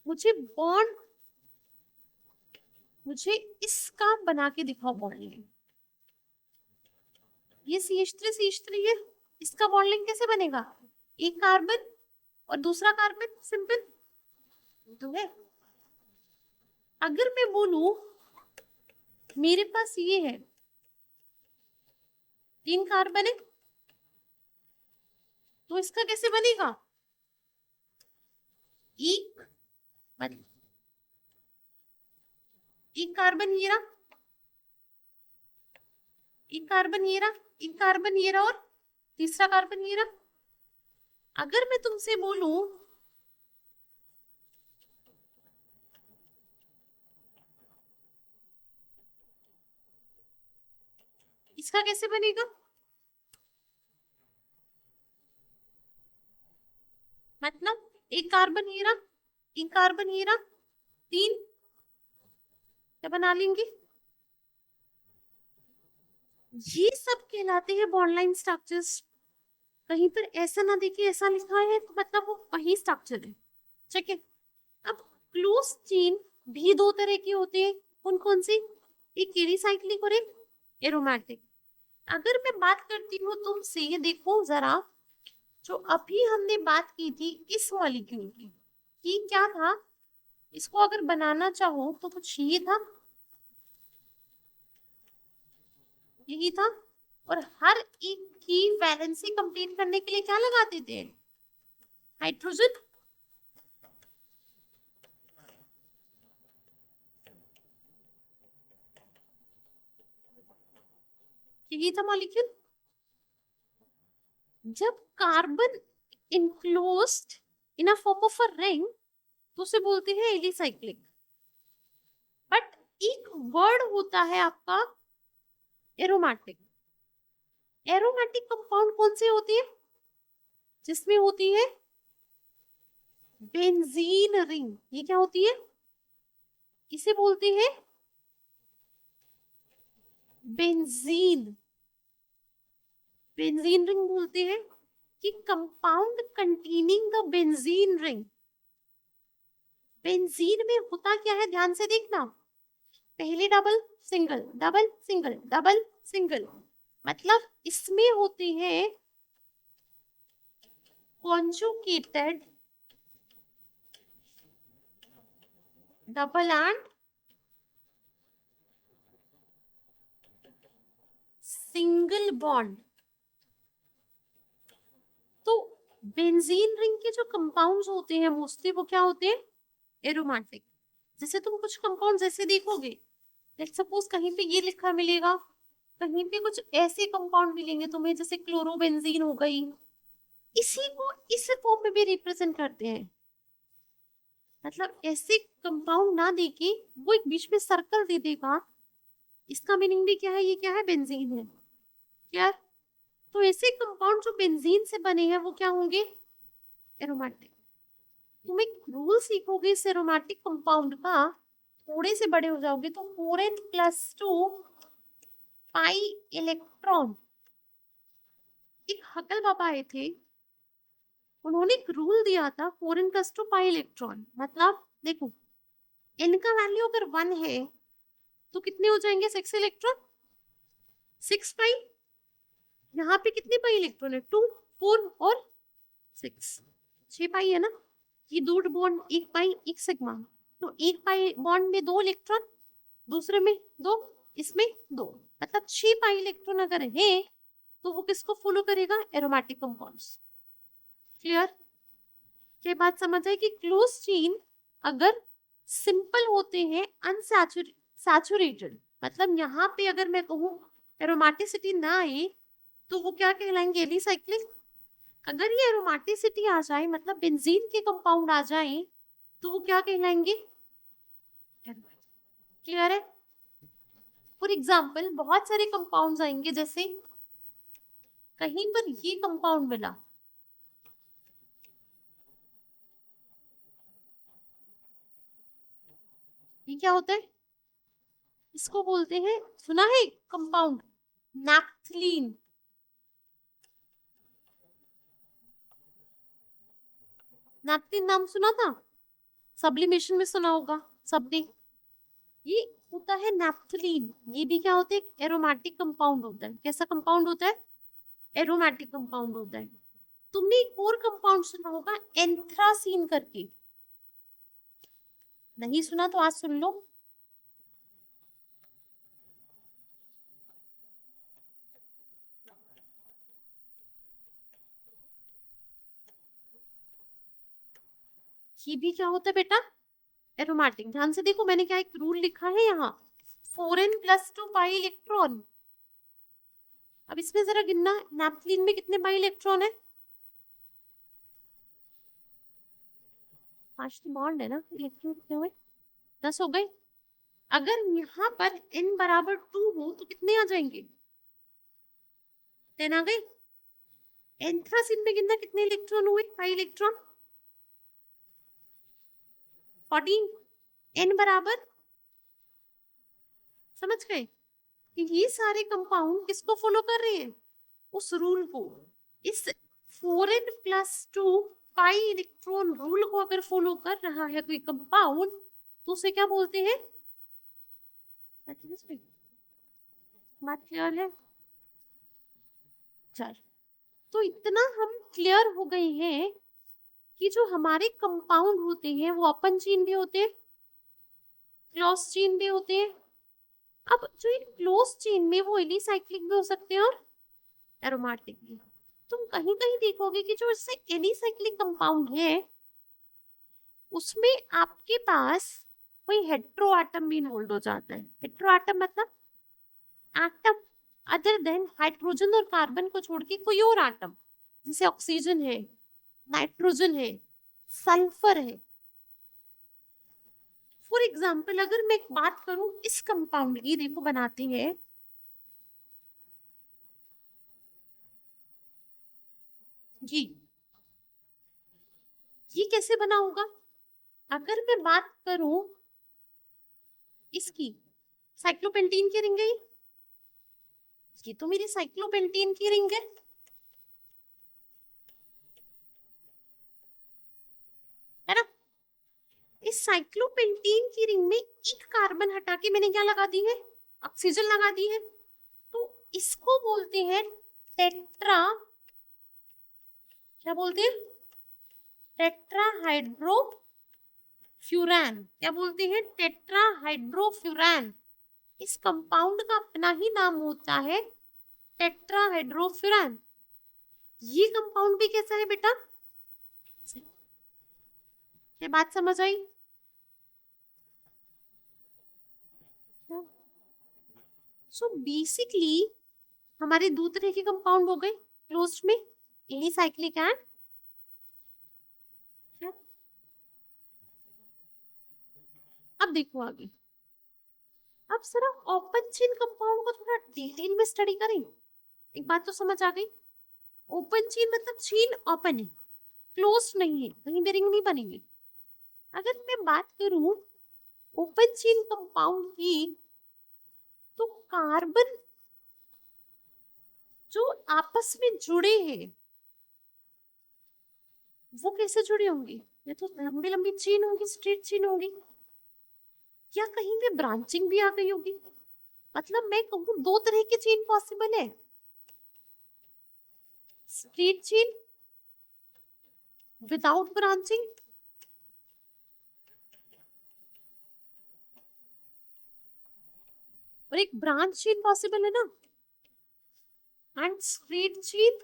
Speaker 1: मुझे बॉन्ड, मुझे इसका बना के दिखाओ बॉन्ड, ये CH3 है, इसका बॉन्डिंग कैसे बनेगा? एक कार्बन और दूसरा कार्बन, सिंपल तो है। अगर मैं बोलूं मेरे पास ये है 3 कार्बन है, तो इसका कैसे बनेगा? एक मतलब एक कार्बन ये रहा, एक कार्बन ये रहा, एक कार्बन ये रहा, और तीसरा कार्बन ये रहा। अगर मैं तुमसे बोलूं इसका कैसे बनेगा? मतलब एक कार्बन ये रहा, एक कार्बन ये रहा, 3, क्या बना लेंगे? ये सब कहलाते हैं बॉन्ड लाइन स्ट्रक्चर्स। कहीं पर ऐसा ना देखिए ऐसा लिखा है तो मतलब वो वही स्ट्रक्चर है, ठीक है। अब क्लोज चेन भी 2 तरह की होती है। कौन कौन सी? एक एरिसाइक्लिक और एक एरोमेटिक। अगर मैं बात करती हूँ तुमसे, ये देखो जरा, जो अभी हमने बात की थी इस मॉलिक्यूल की, कि क्या था? इसको अगर बनाना चाहो तो कुछ ये था, यही था। और हर एक की वैलेंसी कंप्लीट करने के लिए क्या लगाते थे? हाइड्रोजन। यही था मॉलिक्यूल। जब carbon enclosed in a form of a ring तो उसे बोलते हैं एलिसाइक्लिक। बट एक वर्ड होता है आपका एरोमेटिक। एरोमेटिक कंपाउंड कौन से होती है? जिसमें होती है बेंजीन रिंग। ये क्या होती है? इसे बोलते हैं बेंजीन, बेंजीन रिंग बोलते हैं कि compound containing the benzene ring. Benzene में होता क्या है, ध्यान से देखना, पहले double single double single double single, मतलब इसमें होते हैं conjugated double and single bond. तो बेंजीन रिंग के जो कंपाउंड्स होते हैं मोस्टली वो क्या होते हैं, एरोमेटिक। जैसे तुम कुछ कंपाउंड ऐसे देखोगे, लेट्स सपोज कहीं पे ये लिखा मिलेगा, कहीं पे कुछ ऐसे कंपाउंड मिलेंगे तुम्हें जैसे क्लोरोबेंजीन हो गई, इसी को इस फॉर्म में भी रिप्रेजेंट करते हैं। मतलब ऐसे कंपाउंड ना देके वो एक बीच में सर्कल दे देगा, इसका मीनिंग भी क्या है, ये क्या है, बेंजीन है। क्या, तो ऐसे कंपाउंड जो बेंजीन से बने हैं वो क्या होंगे, एरोमेटिक। तुम एक रूल सीखोगे इस एरोमेटिक कंपाउंड का, थोड़े से बड़े हो जाओगे तो 4n+2 पाई इलेक्ट्रॉन। एक हकल बाबा आए थे, उन्होंने एक रूल दिया था 4n+2 पाई इलेक्ट्रॉन। मतलब देखो, n का वैल्यू अगर 1 है तो कितने हो जाएंगे 6 इलेक्ट्रॉन, 6 पाई। यहाँ पे कितने पाई इलेक्ट्रॉन है, 2 4 और 6, 6 पाई है ना। ये दो बॉन्ड, एक पाई एक सिग्मा, तो एक पाई बॉन्ड में 2 इलेक्ट्रॉन, दूसरे में 2, इसमें 2, मतलब 6 पाई इलेक्ट्रॉन अगर है तो वो किसको फॉलो करेगा, एरोमेटिक कंपाउंड्स। क्लियर, ये बात समझ आई कि क्लोज चेन अगर सिंपल होते हैं अनसैचुरेटेड, मतलब यहाँ पे अगर मैं कहूँ एरोमेटिसिटी ना आए तो वो क्या कहलाएंगे, एलिसाइक्लिक। अगर ये एरोमेटिसिटी आ जाए, मतलब बेंजीन के कंपाउंड आ जाए, तो वो क्या कहलाएंगे, क्लियर है। फॉर एग्जाम्पल बहुत सारे कंपाउंड्स आएंगे, जैसे कहीं पर ये कंपाउंड मिला, ये क्या होता है, इसको बोलते हैं, सुना है कंपाउंड नैप्थलीन। नैप्थलीन नाम सुना था, सब्लिमेशन में सुना होगा सबने। ये होता है नैप्थलीन, ये भी क्या होता है, एरोमेटिक कंपाउंड होता है। कैसा कंपाउंड होता है, एरोमेटिक कंपाउंड होता है। तुमने एक और कंपाउंड सुना होगा एंथ्रासीन करके, नहीं सुना तो आज सुन लो। ये भी क्या होता है बेटा, एरोमेटिक। ध्यान से देखो, मैंने क्या एक रूल लिखा है यहाँ, 4n+2 पाई इलेक्ट्रॉन। अब इसमें जरा गिनना, नैप्थलीन में कितने पाई इलेक्ट्रॉन है, 5 तो बॉन्ड है ना, इलेक्ट्रॉन कितने हुए, 10 हो गए। अगर यहाँ पर n बराबर 2 हो तो कितने आ जाएंगे, 10 आ गए। एंथ्रासीन में गिनना कितने इलेक्ट्रॉन हुए, पाई इलेक्ट्रॉन 14, n बराबर, समझ गए। ये सारे कंपाउंड किसको फॉलो कर रहे हैं, उस रूल को। इस 4n+2 पाई इलेक्ट्रॉन रूल को अगर फॉलो कर रहा है कोई कंपाउंड तो उसे क्या बोलते हैं, बात क्लियर है। चल, तो इतना हम क्लियर हो गए हैं कि जो हमारे कंपाउंड होते हैं वो ओपन चेन भी होते हैं, क्लोज चेन भी होते हैं। अब जो ये क्लोज चेन में वो एलिसाइक्लिक भी हो सकते हैं और एरोमेटिक भी। तुम कहीं कहीं देखोगे कि जो इससे एलिसाइक्लिक कंपाउंड है उसमें आपके पास कोई हेट्रो एटम भी इन्वॉल्व हो जाता है। हेट्रो एटम मतलब एटम अदर देन हाइड्रोजन और कार्बन को छोड़ के कोई और एटम, जैसे ऑक्सीजन है, नाइट्रोजन है, सल्फर है। फॉर एग्जाम्पल अगर मैं एक बात करूं इस कंपाउंड की, देखो बनाते हैं, जी ये कैसे बना होगा, अगर मैं बात करूं इसकी, साइक्लोपेंटीन की रिंग है, ये तो मेरी साइक्लोपेंटेन की रिंग है ना। इस साइक्लोपेंटेन की रिंग में एक कार्बन हटा के मैंने क्या लगा दी है, ऑक्सीजन लगा दी है। तो इसको बोलते हैं टेट्रा, क्या बोलते हैं, टेट्राहाइड्रोफ्यूरैन। क्या बोलते हैं, टेट्राहाइड्रोफ्यूरैन। इस कंपाउंड का अपना ही नाम होता है टेट्राहाइड्रोफ्यूरैन। ये कंपाउंड भी कैसा है बेटा, ये बात समझ आई। सो बेसिकली हमारे दो तरह के कंपाउंड हो गए क्लोज्ड में, एलिसाइक्लिक एंड, अब देखो आगे। अब सिर्फ ओपन चेन कंपाउंड को थोड़ा डिटेल में स्टडी करें। एक बात तो समझ आ गई, ओपन चेन मतलब चेन ओपन है, क्लोज नहीं है, कहीं भी रिंग नहीं बनेंगे। अगर मैं बात करूं ओपन चेन कंपाउंड की, तो कार्बन जो आपस में जुड़े हैं वो कैसे जुड़े होंगे, ये तो लंबी लंबी चेन होगी, स्ट्रेट चेन होगी, या कहीं पे ब्रांचिंग भी आ गई होगी। मतलब मैं कहूँ दो तरह की चेन पॉसिबल है, स्ट्रेट चेन विदाउट ब्रांचिंग, और एक ब्रांच चेन पॉसिबल है ना, and straight chain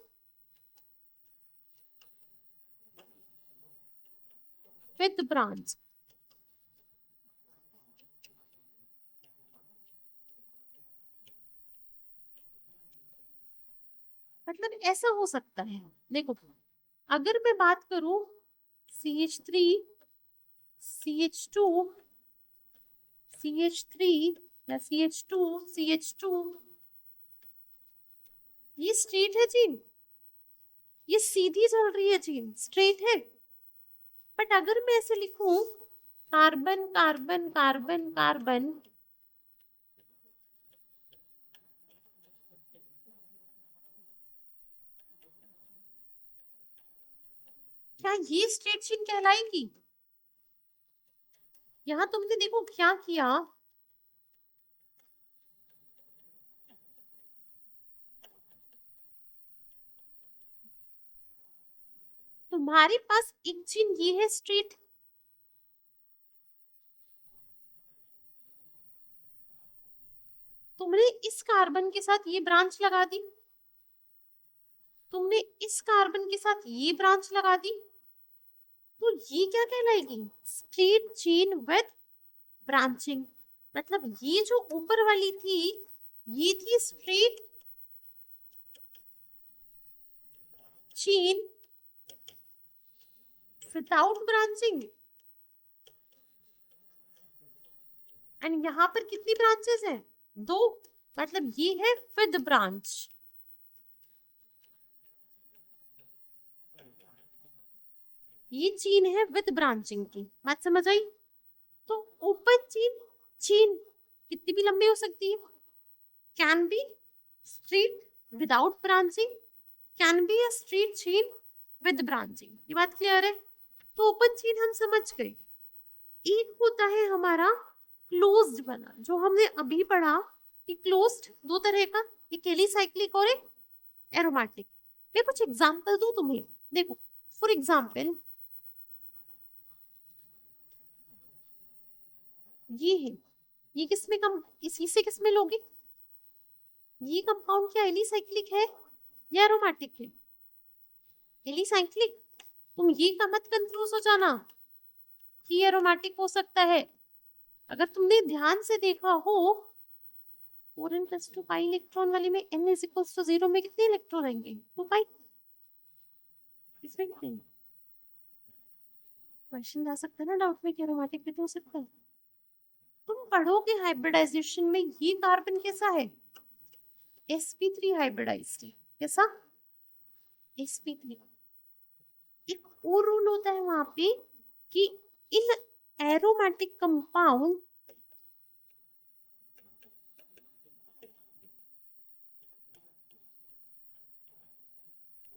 Speaker 1: with branch. मतलब ऐसा हो सकता है, देखो अगर मैं बात करूं CH3 CH2 CH3 या CH2 CH2, ये स्ट्रेट है चेन, ये सीधी चल रही है चेन, स्ट्रेट है। बट अगर मैं ऐसे लिखूं कार्बन कार्बन कार्बन कार्बन, क्या ये स्ट्रेट चेन कहलाएगी। यहां तुमने देखो क्या किया, तुम्हारे पास एक चेन ये है स्ट्रेट, तुमने इस कार्बन के साथ ये ब्रांच लगा दी, तुमने इस कार्बन के साथ ये ब्रांच लगा दी, तो ये क्या कहलाएगी, स्ट्रेट चेन विद ब्रांचिंग। मतलब ये जो ऊपर वाली थी ये थी straight chain without branching, and यहाँ पर कितनी ब्रांचेस हैं, दो, मतलब ये है विद ब्रांच। ये चेन है विद ब्रांचिंग की, बात समझ आई। तो ओपन चेन, चेन कितनी भी लंबी हो सकती है, can be straight without branching, can be a straight chain with branching. ये बात क्लियर है। तो ओपन चेन हम समझ गए। एक होता है हमारा क्लोज्ड वाला जो हमने अभी पढ़ा कि क्लोज्ड दो तरह का, एक एलिसाइक्लिक और एक एरोमेटिक। मैं कुछ एग्जांपल दूं तुम्हें, देखो फॉर एग्जांपल ये है, ये किसमें कम, इसी से किसमें लोगे, ये कंपाउंड क्या एलिसाइक्लिक है या एरोमेटिक है, एलिसाइक्लिक। तुम ये का मत कंफ्यूज हो जाना कि एरोमेटिक हो सकता है। अगर तुमने ध्यान से देखा हो 4n+2 पाई इलेक्ट्रॉन वाले में n=0 में कितने इलेक्ट्रॉन आएंगे, 2 पाई। इसमें कितने, क्वेश्चन आ सकता है ना डाउट में कि एरोमेटिक भी तो हो सकता है। तुम पढ़ोगे हाइब्रिडाइजेशन में ये कार्बन कैसा है, sp3 हाइब्रिडाइज्ड है, कैसा, sp3। एक और रूल होता है वहां पे कि in aromatic compound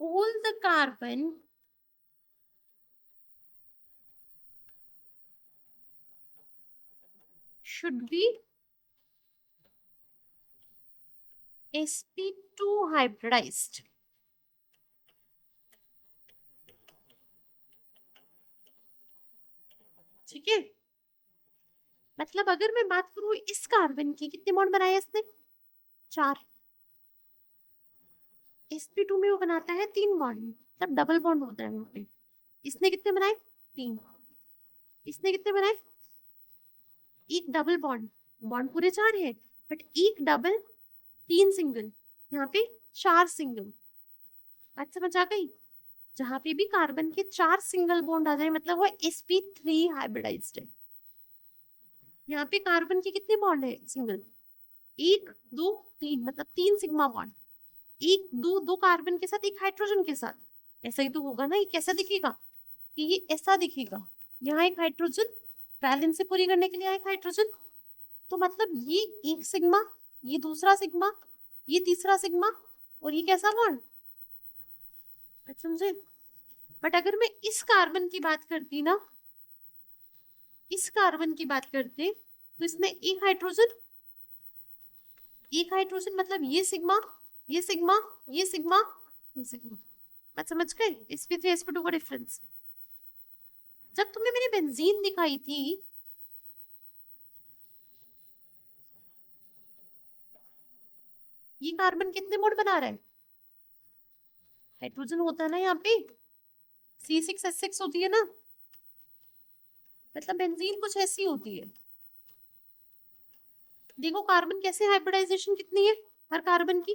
Speaker 1: all the carbon should be sp2 hybridized. ठीक है, मतलब अगर मैं बात करूं इस कार्बन की, कितने बॉन्ड बनाए इसने? 4। sp2 में वो बनाता है 3 बॉन्ड, मतलब डबल बॉन्ड होता है वहां पे। इसने कितने बनाए? 3। इसने कितने बनाए? एक डबल बॉन्ड, बॉन्ड पूरे 4 है, बट एक डबल 3 सिंगल, यहाँ पे 4 सिंगल। बात समझ आ गई? जहां पे भी कार्बन के 4 सिंगल बॉन्ड आ जाए मतलब वो sp3 हाइब्रिडाइज्ड है। यहाँ पे कार्बन के कितने बॉन्ड है सिंगल? 1 2 3, मतलब 3 सिग्मा बॉन्ड। 1 2 2 कार्बन के साथ, एक हाइड्रोजन के साथ। ऐसा ही तो होगा ना, ये कैसा दिखेगा? कि ये ऐसा दिखेगा, यहाँ एक हाइड्रोजन, बैलेंस से पूरी करने के लिए एक हाइड्रोजन। तो मतलब ये एक सिग्मा, ये दूसरा सिग्मा, ये तीसरा सिग्मा, और ये कैसा बॉन्ड? समझे? बट अगर मैं इस कार्बन की बात करती ना, इस कार्बन की बात करते, तो इसमें एक हाइड्रोजन, एक हाइड्रोजन, मतलब ये सिग्मा, ये सिग्मा, ये सिग्मा, ये सिग्मा। बात समझ गए? sp3 sp2 का डिफरेंस। जब तुमने मेरी बेंजीन दिखाई थी, ये कार्बन कितने मोड बना रहा है? हाइड्रोजन होता है ना यहाँ पे, C6H6 होती है ना, मतलब बेंजीन कुछ ऐसी होती है। देखो कार्बन कैसे, हाइब्रिडाइजेशन कितनी है हर कार्बन की?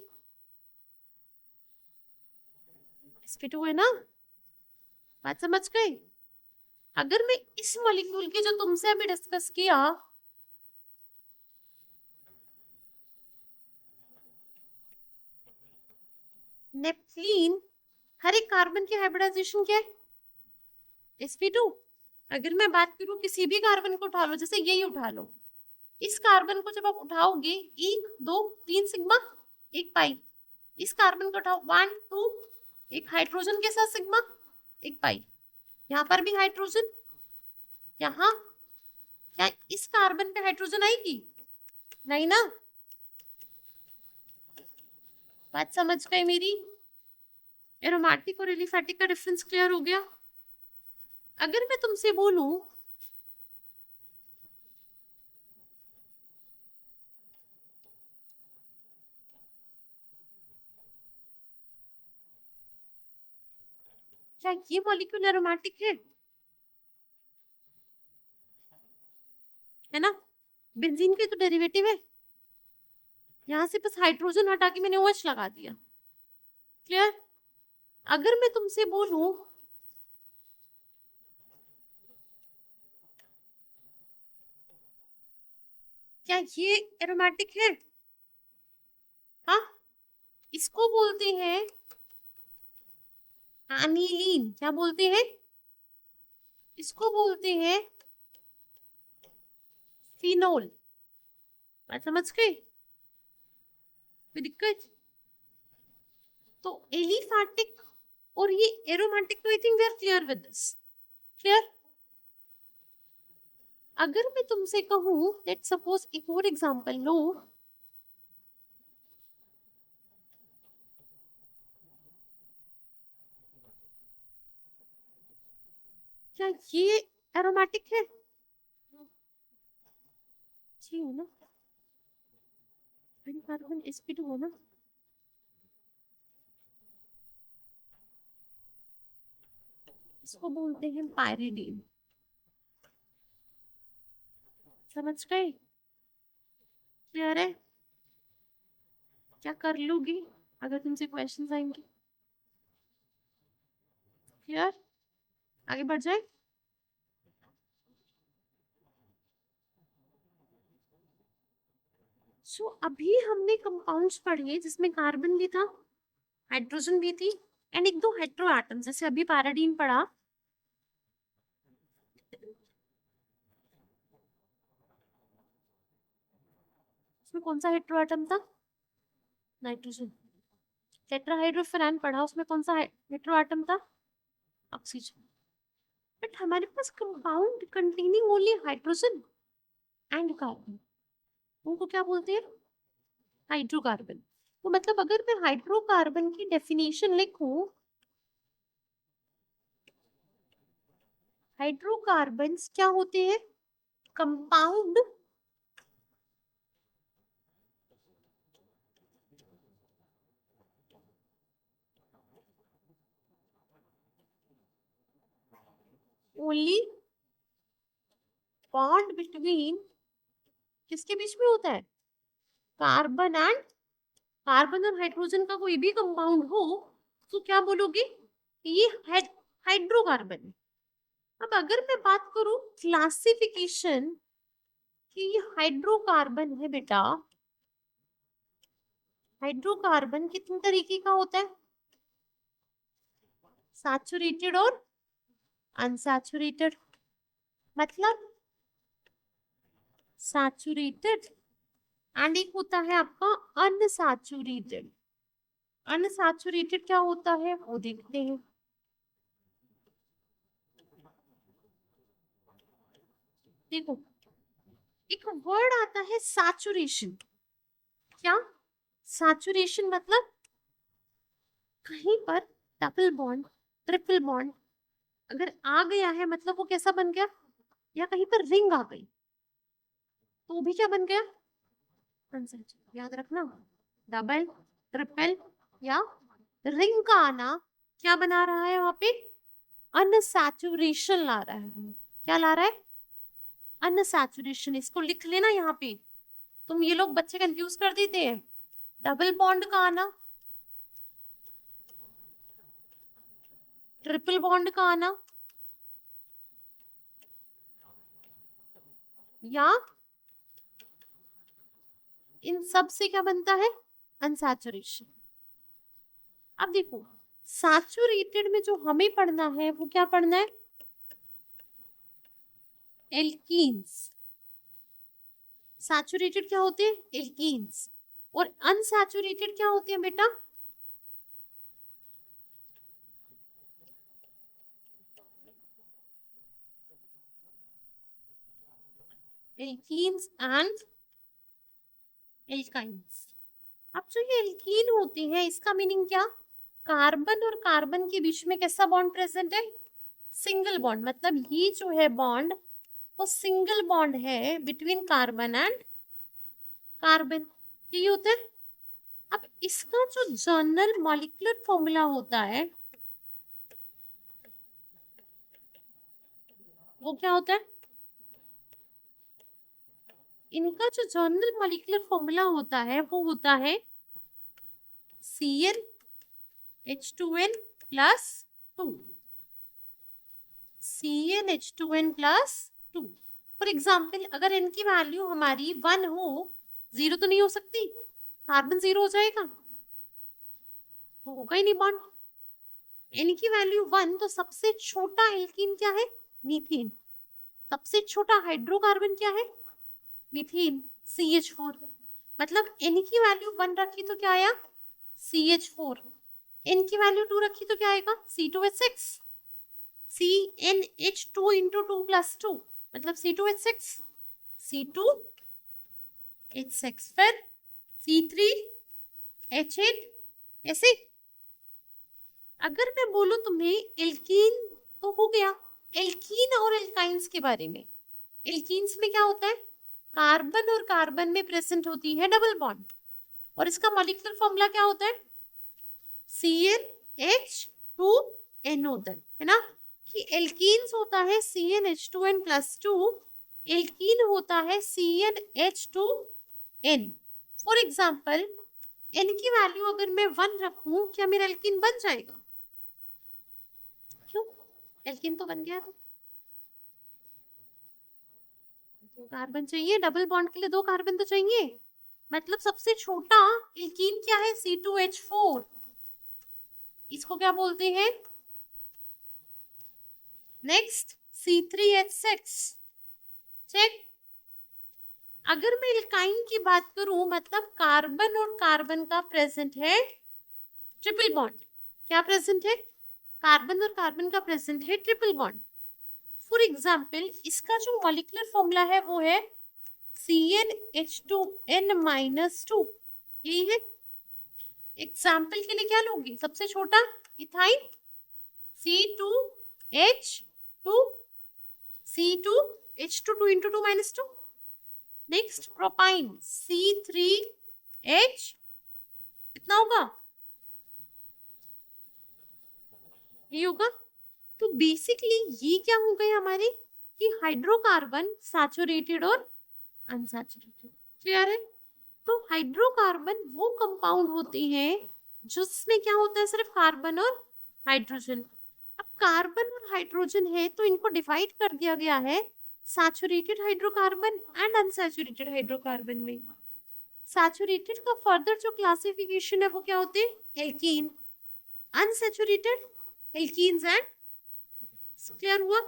Speaker 1: sp2 है ना। बात समझ गए? अगर मैं इस मॉलिक्यूल की जो तुमसे अभी डिस्कस किया, नेपथलीन, हर एक कार्बन की हाइब्रिडाइजेशन क्या है? sp2। अगर मैं बात करूं किसी भी कार्बन को उठा लो, जैसे यही उठा लो, इस कार्बन को जब आप उठाओगे, 1 2 3 सिग्मा, एक पाई। इस कार्बन को उठाओ, 1 2, एक हाइड्रोजन के साथ सिग्मा, एक पाई। यहाँ पर भी हाइड्रोजन, यहाँ, क्या इस कार्बन पे हाइड्रोजन आएगी? नहीं ना। बात समझ गए मेरी? एरोमेटिक और एलिफेटिक का डिफरेंस क्लियर हो गया? अगर मैं तुमसे बोलूं क्या ये मॉलिक्यूल एरोमेटिक है ना? बेंजीन के तो डेरिवेटिव है। यहाँ से बस हाइड्रोजन हटा के मैंने OH लगा दिया। क्लियर? अगर मैं तुमसे बोलूं क्या ये एरोमेटिक है? हाँ, इसको बोलते हैं एनिलीन। क्या बोलते हैं? इसको बोलते हैं फिनोल। बात समझ गए? कोई दिक्कत? तो एलिफैटिक और ये एरोमेटिक, तो I think we are clear with this. Clear? अगर मैं तुमसे कहूं, लेट्स सपोज एक और एग्जांपल लो, क्या ये एरोमेटिक है? जी हो ना, कार्बन sp2 हो ना। इसको बोलते हैं पायरिडीन। समझ गए? क्लियर है? क्या कर लूंगी अगर तुमसे क्वेश्चंस आएंगे? क्लियर? आगे बढ़ जाए? सो अभी हमने कंपाउंड्स पढ़े जिसमें कार्बन भी था, हाइड्रोजन भी थी, एंड एक दो हेट्रो एटम, जैसे अभी पैराडीन पढ़ा। उसमें कौन सा हेट्रो एटम था? नाइट्रोजन। टेट्राहाइड्रोफेरान पढ़ा, उसमें कौन सा हेटेरो एटम था? ऑक्सीजन। बट हमारे पास compound containing only hydrogen and carbon, उनको क्या बोलते हैं? हाइड्रोकार्बन। तो मतलब अगर मैं हाइड्रोकार्बन की डेफिनेशन लिखूं, हाइड्रोकार्बन्स क्या होते हैं? कंपाउंड ओनली बॉन्ड बिटवीन, किसके बीच में होता है? कार्बन एंड, कार्बन और हाइड्रोजन का कोई भी कंपाउंड हो तो क्या बोलोगे? ये हाइड्रोकार्बन। अब अगर मैं बात करूं क्लासिफिकेशन कि ये हाइड्रोकार्बन है बेटा, हाइड्रोकार्बन कितने तरीके का होता है? सैचुरेटेड और अनसैचुरेटेड। मतलब सैचुरेटेड एंड एक होता है आपका अनसैचुरेटेड। अनसैचुरेटेड क्या होता है वो देखते हैं। देखो, एक वर्ड आता है सैचुरेशन। क्या? सैचुरेशन मतलब कहीं पर डबल बॉन्ड, ट्रिपल बॉन्ड अगर आ गया है, मतलब वो कैसा बन गया? या कहीं पर रिंग आ गई तो भी क्या बन गया? अनसैचुरेटेड। याद रखना, डबल, ट्रिपल या रिंग का आना क्या बना रहा है? वहां पे अनसैचुरेशन ला रहा है। क्या ला रहा है? अनसैचुरेशन। इसको लिख लेना यहाँ पे। तुम ये लोग बच्चे कंफ्यूज कर देते हैं। डबल बॉन्ड का आना, ट्रिपल बॉन्ड का आना, या इन सब से क्या बनता है? अनसैचुरेशन। अब देखो, सैचुरेटेड में जो हमें पढ़ना है वो क्या पढ़ना है? एल्कीन्स। सैचुरेटेड क्या होते हैं? एल्कीन्स। और अनसैचुरेटेड क्या होते हैं बेटा? Alkenes and alkynes. अब जो ये एल्कीन होते हैं इसका मीनिंग क्या? कार्बन और कार्बन के बीच में कैसा बॉन्ड प्रेजेंट है? Single bond. मतलब ये जो है बॉन्ड वो सिंगल बॉन्ड है बिटवीन कार्बन एंड कार्बन। यही होता है। अब इसका जो जनरल मॉलिक्यूलर फॉर्मूला होता है वो क्या होता है? इनका जो जनरल मॉलिक्यूलर फॉर्मूला होता है वो होता है CnH2n plus 2। CnH2n+2। For example अगर इनकी वैल्यू हमारी 1 हो, 0 तो नहीं हो सकती, कार्बन 0 हो जाएगा, होगा ही नहीं बॉन्ड। इनकी वैल्यू 1 तो सबसे छोटा एल्कीन क्या है? मीथेन। सबसे छोटा हाइड्रोकार्बन क्या है? Methane, CH4। मतलब n की वैल्यू 1 रखी तो क्या आया? CH4। n की वैल्यू 2 रखी तो क्या आएगा? C2H6। CnH2 इंटू 2 प्लस 2 मतलब C2H6। C2H6 फिर C3H8 ऐसे। अगर मैं बोलूं तुम्हें एल्कीन तो हो गया। एल्कीन और एल्काइंस के बारे में, एल्कीन्स में क्या होता है? कार्बन और कार्बन में प्रेजेंट होती है डबल बॉन्ड और इसका मॉलिक्यूलर फॉर्मूला क्या होता है? CnH2n होता है ना। कि एल्कीन्स होता है CnH2n+2, एल्कीन होता है CnH2n। फॉर एग्जाम्पल n की वैल्यू अगर मैं 1 रखूं क्या मेरा एल्कीन बन जाएगा? क्यों? एल्कीन तो बन गया था। कार्बन चाहिए डबल बॉन्ड के लिए, 2 कार्बन तो चाहिए। मतलब सबसे छोटा एल्कीन क्या है? C2H4। इसको क्या बोलते हैं? Next C3H6। चेक। अगर मैं एल्काइन की बात करूं मतलब कार्बन और कार्बन का प्रेजेंट है ट्रिपल बॉन्ड क्या प्रेजेंट है, कार्बन और कार्बन का प्रेजेंट है ट्रिपल बॉन्ड। फॉर एग्जाम्पल इसका जो मॉलिक्यूलर फॉर्मूला है वो है CnH2n-2, यही है। एग्जाम्पल के लिए क्या लूंगी, सबसे छोटा ethyne C2H2, C2H2 2 into 2 minus 2। Next propyne C3H, कितना होगा, ये होगा। तो बेसिकली ये क्या हो गए हमारे कि हाइड्रोकार्बन सैचुरेटेड और अनसैचुरेटेड, क्लियर है। तो हाइड्रोकार्बन वो कंपाउंड होते हैं जिसमें क्या होता है, सिर्फ कार्बन और हाइड्रोजन। अब कार्बन और हाइड्रोजन है तो इनको डिवाइड कर दिया गया है saturated hydrocarbon and unsaturated hydrocarbon में। सैचुरेटेड का फर्दर जो क्लासिफिकेशन है वो क्या होते हैं, alkene, unsaturated alkenes and, clear हुआ।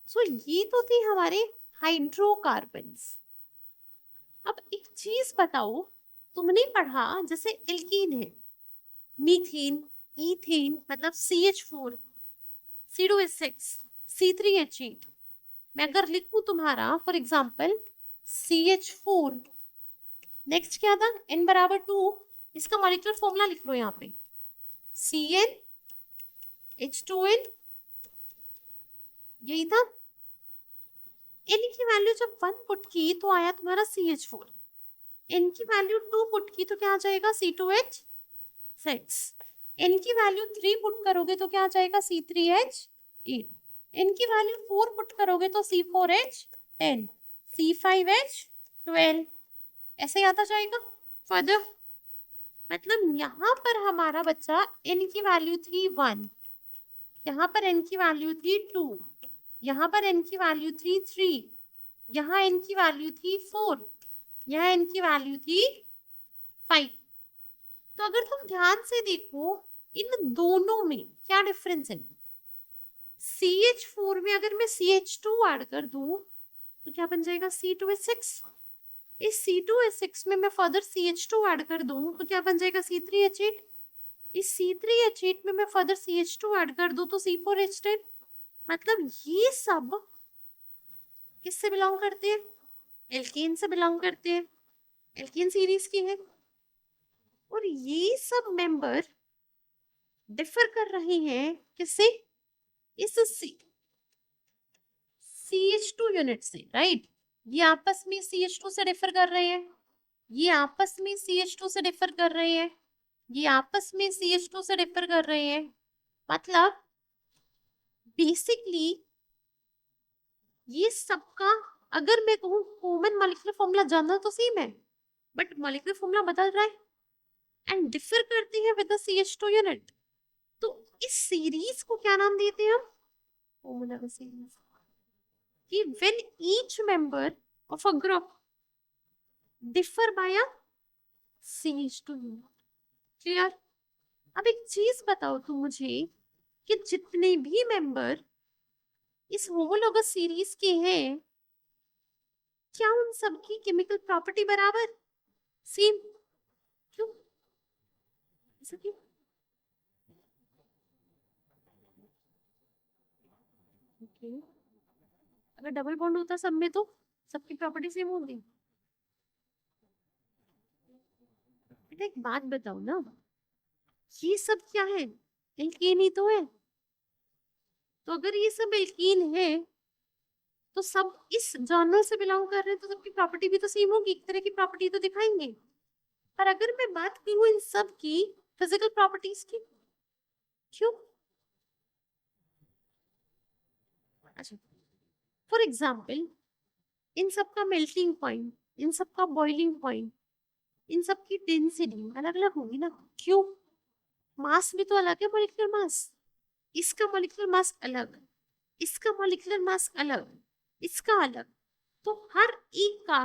Speaker 1: सो ये तो थे हमारे हाइड्रोकार्बन्स। अब एक चीज बताओ, तुमने पढ़ा जैसे एल्कीन है मीथेन, ईथेन मतलब CH4, C2H6, C3H8। मैं अगर लिखूं तुम्हारा फॉर एग्जाम्पल CH4, नेक्स्ट क्या था N बराबर 2, इसका मॉलिक्यूलर फॉर्मूला लिख लो यहाँ पे CnH2n, यही था। N की वैल्यू जब 1 पुट की तो आया तुम्हारा CH4, N की वैल्यू 2 पुट की तो क्या आ जाएगा C2H6, N की वैल्यू 3 पुट करोगे तो क्या आ जाएगा C3H8, N की वैल्यू 4 पुट करोगे तो C4H10, C5H12, ऐसे आता जाएगा फर्दर। मतलब यहाँ पर हमारा बच्चा N की वैल्यू थी 1, यहाँ पर N की वैल्यू थी 2, यहाँ पर N की वैल्यू थी 3, यहाँ N की वैल्यू थी 4, यहाँ N की वैल्यू थी 5। तो अगर तुम ध्यान से देखो इन दोनों में क्या डिफरेंस है, CH4 में अगर मैं CH2 ऐड कर दूं तो क्या बन जाएगा C2H6, इस C2H6 में मैं फर्दर CH2 ऐड कर दूं तो क्या बन जाएगा C3H8, इस C3H8 में मैं फर्दर CH2 ऐड कर दूं तो C4H10। मतलब ये सब किससे बिलोंग करते हैं, एल्केन से बिलोंग करते हैं, एल्केन सीरीज की है। और ये सब मेंबर डिफर कर रहे हैं किससे, इस CH2 यूनिट से, राइट। ये आपस में CH2 से डिफर कर रहे हैं, ये आपस में CH2 से डिफर कर रहे हैं, ये आपस में CH2 से डिफर कर रहे हैं। मतलब बेसिकली ये सबका अगर मैं कहूँ कॉमन मॉलिक्यूलर फॉर्मूला जानना तो सेम है, बट मॉलिक्यूलर फॉर्मूला बदल रहा है एंड डिफर करती है विद द CH2 यूनिट। तो इस सीरीज को क्या नाम देते हैं हम, फॉर्मूला सीरीज, कि when each member of a group differ by a CH2 unit, clear. अब एक चीज बताओ तुम मुझे कि जितने भी मेंबर इस होमोलोगस सीरीज के हैं क्या उन सबकी केमिकल प्रॉपर्टी बराबर सेम, क्यों, ऐसा क्यों। okay. अगर डबल बॉन्ड होता सब में तो सबकी प्रॉपर्टी सेम होगी। बेटा एक बात बताओ ना, ये सब क्या है, एल्केन ही तो है। तो अगर ये सब एल्कीन है तो सब इस जॉनर से बिलोंग कर रहे हैं तो सबकी प्रॉपर्टी भी तो सेम होगी, एक तरह की प्रॉपर्टी तो दिखाएंगे। पर अगर मैं बात करूं इन सब की फिजिकल प्रॉपर्टीज की, क्यों, अच्छा फॉर एग्जाम्पल इन सब का मेल्टिंग पॉइंट, इन सब का बॉइलिंग पॉइंट, इन सब की डेंसिटी अलग अलग होगी ना, क्यों, मास भी तो अलग है, मॉलिक्यूलर मास, इसका मॉलिक्यूलर मास अलग, इसका मॉलिक्यूलर मास अलग, इसका अलग, तो हर एक का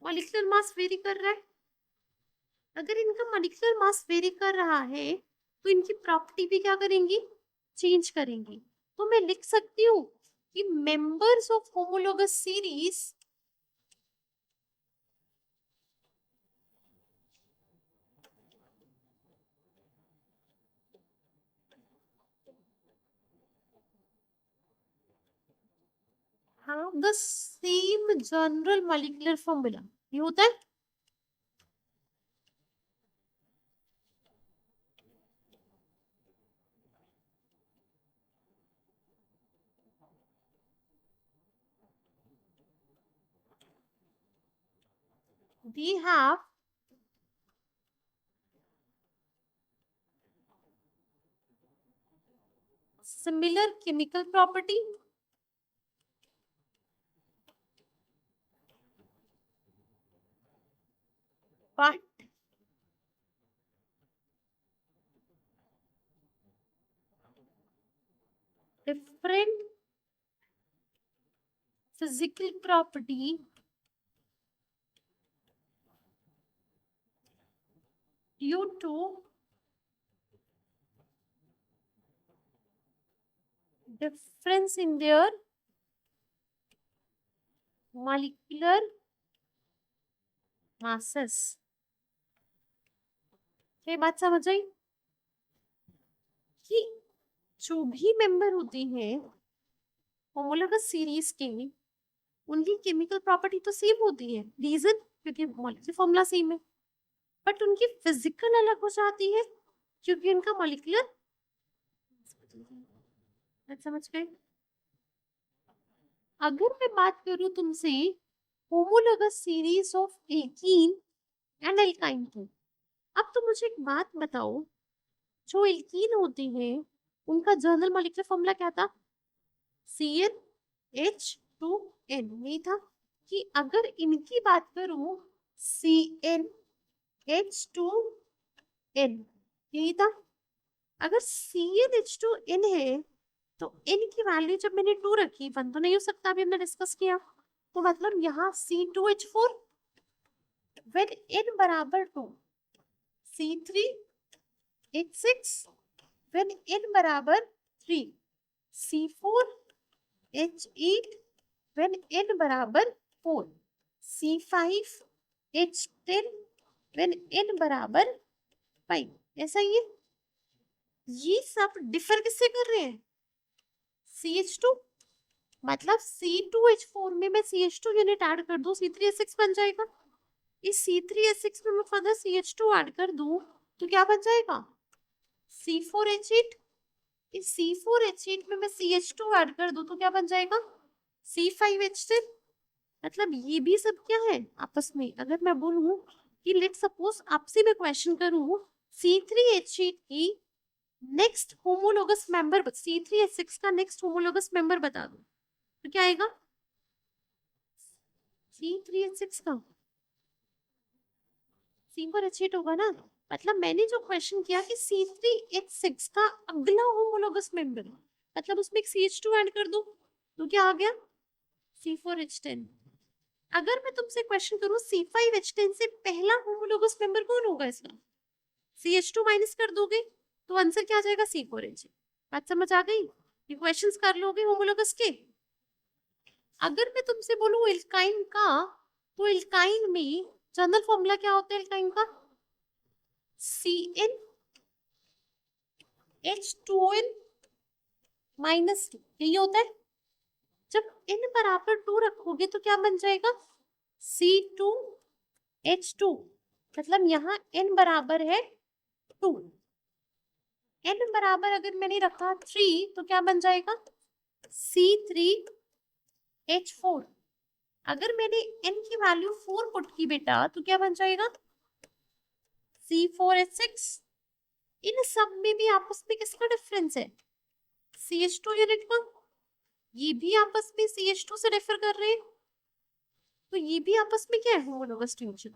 Speaker 1: मॉलिक्यूलर मास वेरी कर रहा है। अगर इनका मॉलिक्यूलर मास वेरी कर रहा है तो इनकी प्रॉपर्टी भी क्या करेंगी, चेंज करेंगी। तो मैं लिख सकती हूँ कि members of homologous series have the same general molecular formula. ये होता है they have similar chemical property but different physical property due to difference in their molecular masses. ये बात समझ आई कि जो भी मेंबर होते हैं होमोलोगस सीरीज के उनकी केमिकल प्रॉपर्टी तो सेम होती है. रीजन क्योंकि मॉलिक्यूलर फॉर्मूला सेम है, बट उनकी फिजिकल अलग हो जाती है क्योंकि उनका मॉलिक्यूलर समझ गए. अगर मैं बात करूं तुमसे homologous series of alkene and alkyne की, अब तुम मुझे एक बात बताओ, जो एल्कीन होते हैं उनका जर्नल मॉलिक्यूलर फॉर्मूला क्या था? CnH2n. नहीं था कि अगर इनकी बात करूं CnH2n, यही था. अगर CnH2n है तो n की वैल्यू जब मैंने 2 रखी, 1 तो नहीं हो सकता, अभी हमने डिस्कस किया, तो मतलब यहाँ C2H4 when n बराबर 2, C3H6 when n बराबर 3, C4H8 when n बराबर 4, C5H10 when n बराबर 5. ऐसा ही है. ये सब डिफर किससे कर रहे हैं? CH2. मतलब C2H4 में मैं CH2 यूनिट ऐड कर दूं, C3H6 बन जाएगा. इस C3H6 में मैं फर्दर CH2 ऐड कर दूं तो क्या बन जाएगा? C4H8. इस C4H8 में मैं CH2 ऐड कर दूं तो क्या बन जाएगा? C5H10. मतलब ये भी सब क्या है आपस में. अगर मैं बोलूं कि लेट सपोज आपसे मैं क्वेश्चन करूं C3H8 की नेक्स्ट होमोलोगस मेंबर, C3H6 का नेक्स्ट होमोलोगस मेंबर बता दो तो क्या आएगा? C3H6 का C4H8 होगा ना. मतलब मैंने जो क्वेश्चन किया कि C3H6 का अगला होमोलोगस मेंबर, मतलब उसमें एक CH2 ऐड कर दो तो क्या आ गया? C4H10. अगर मैं तुमसे क्वेश्चन करूं C5H10 से पहला होमोलोगस मेंबर कौन होगा इसका, CH2 माइनस कर दोगे तो आंसर क्या आ जाएगा? C4H8. बात समझ आ गई? ये क्वेश्चंस कर लोगे होमोलोगस के. अगर मैं तुमसे बोलूं एल्काइन का, तो एल्काइन में जनरल फॉर्मूला क्या होता है एल्काइन का? CnH2n minus 2. यही होता है. जब n बराबर 2 रखोगे तो क्या बन जाएगा? C2H2. मतलब यहाँ n बराबर है 2. n बराबर अगर मैंने रखा 3 तो क्या बन जाएगा? C3H4. अगर मैंने n की वैल्यू 4 पुट की बेटा तो क्या बन जाएगा? C4H6. इन सब में भी आपस में किसका डिफरेंस है? CH2 यूनिट का. ये भी आपस में CH2 से रेफर कर रहे हैं तो ये भी आपस में क्या है? होमोलोगस ट्विंशन.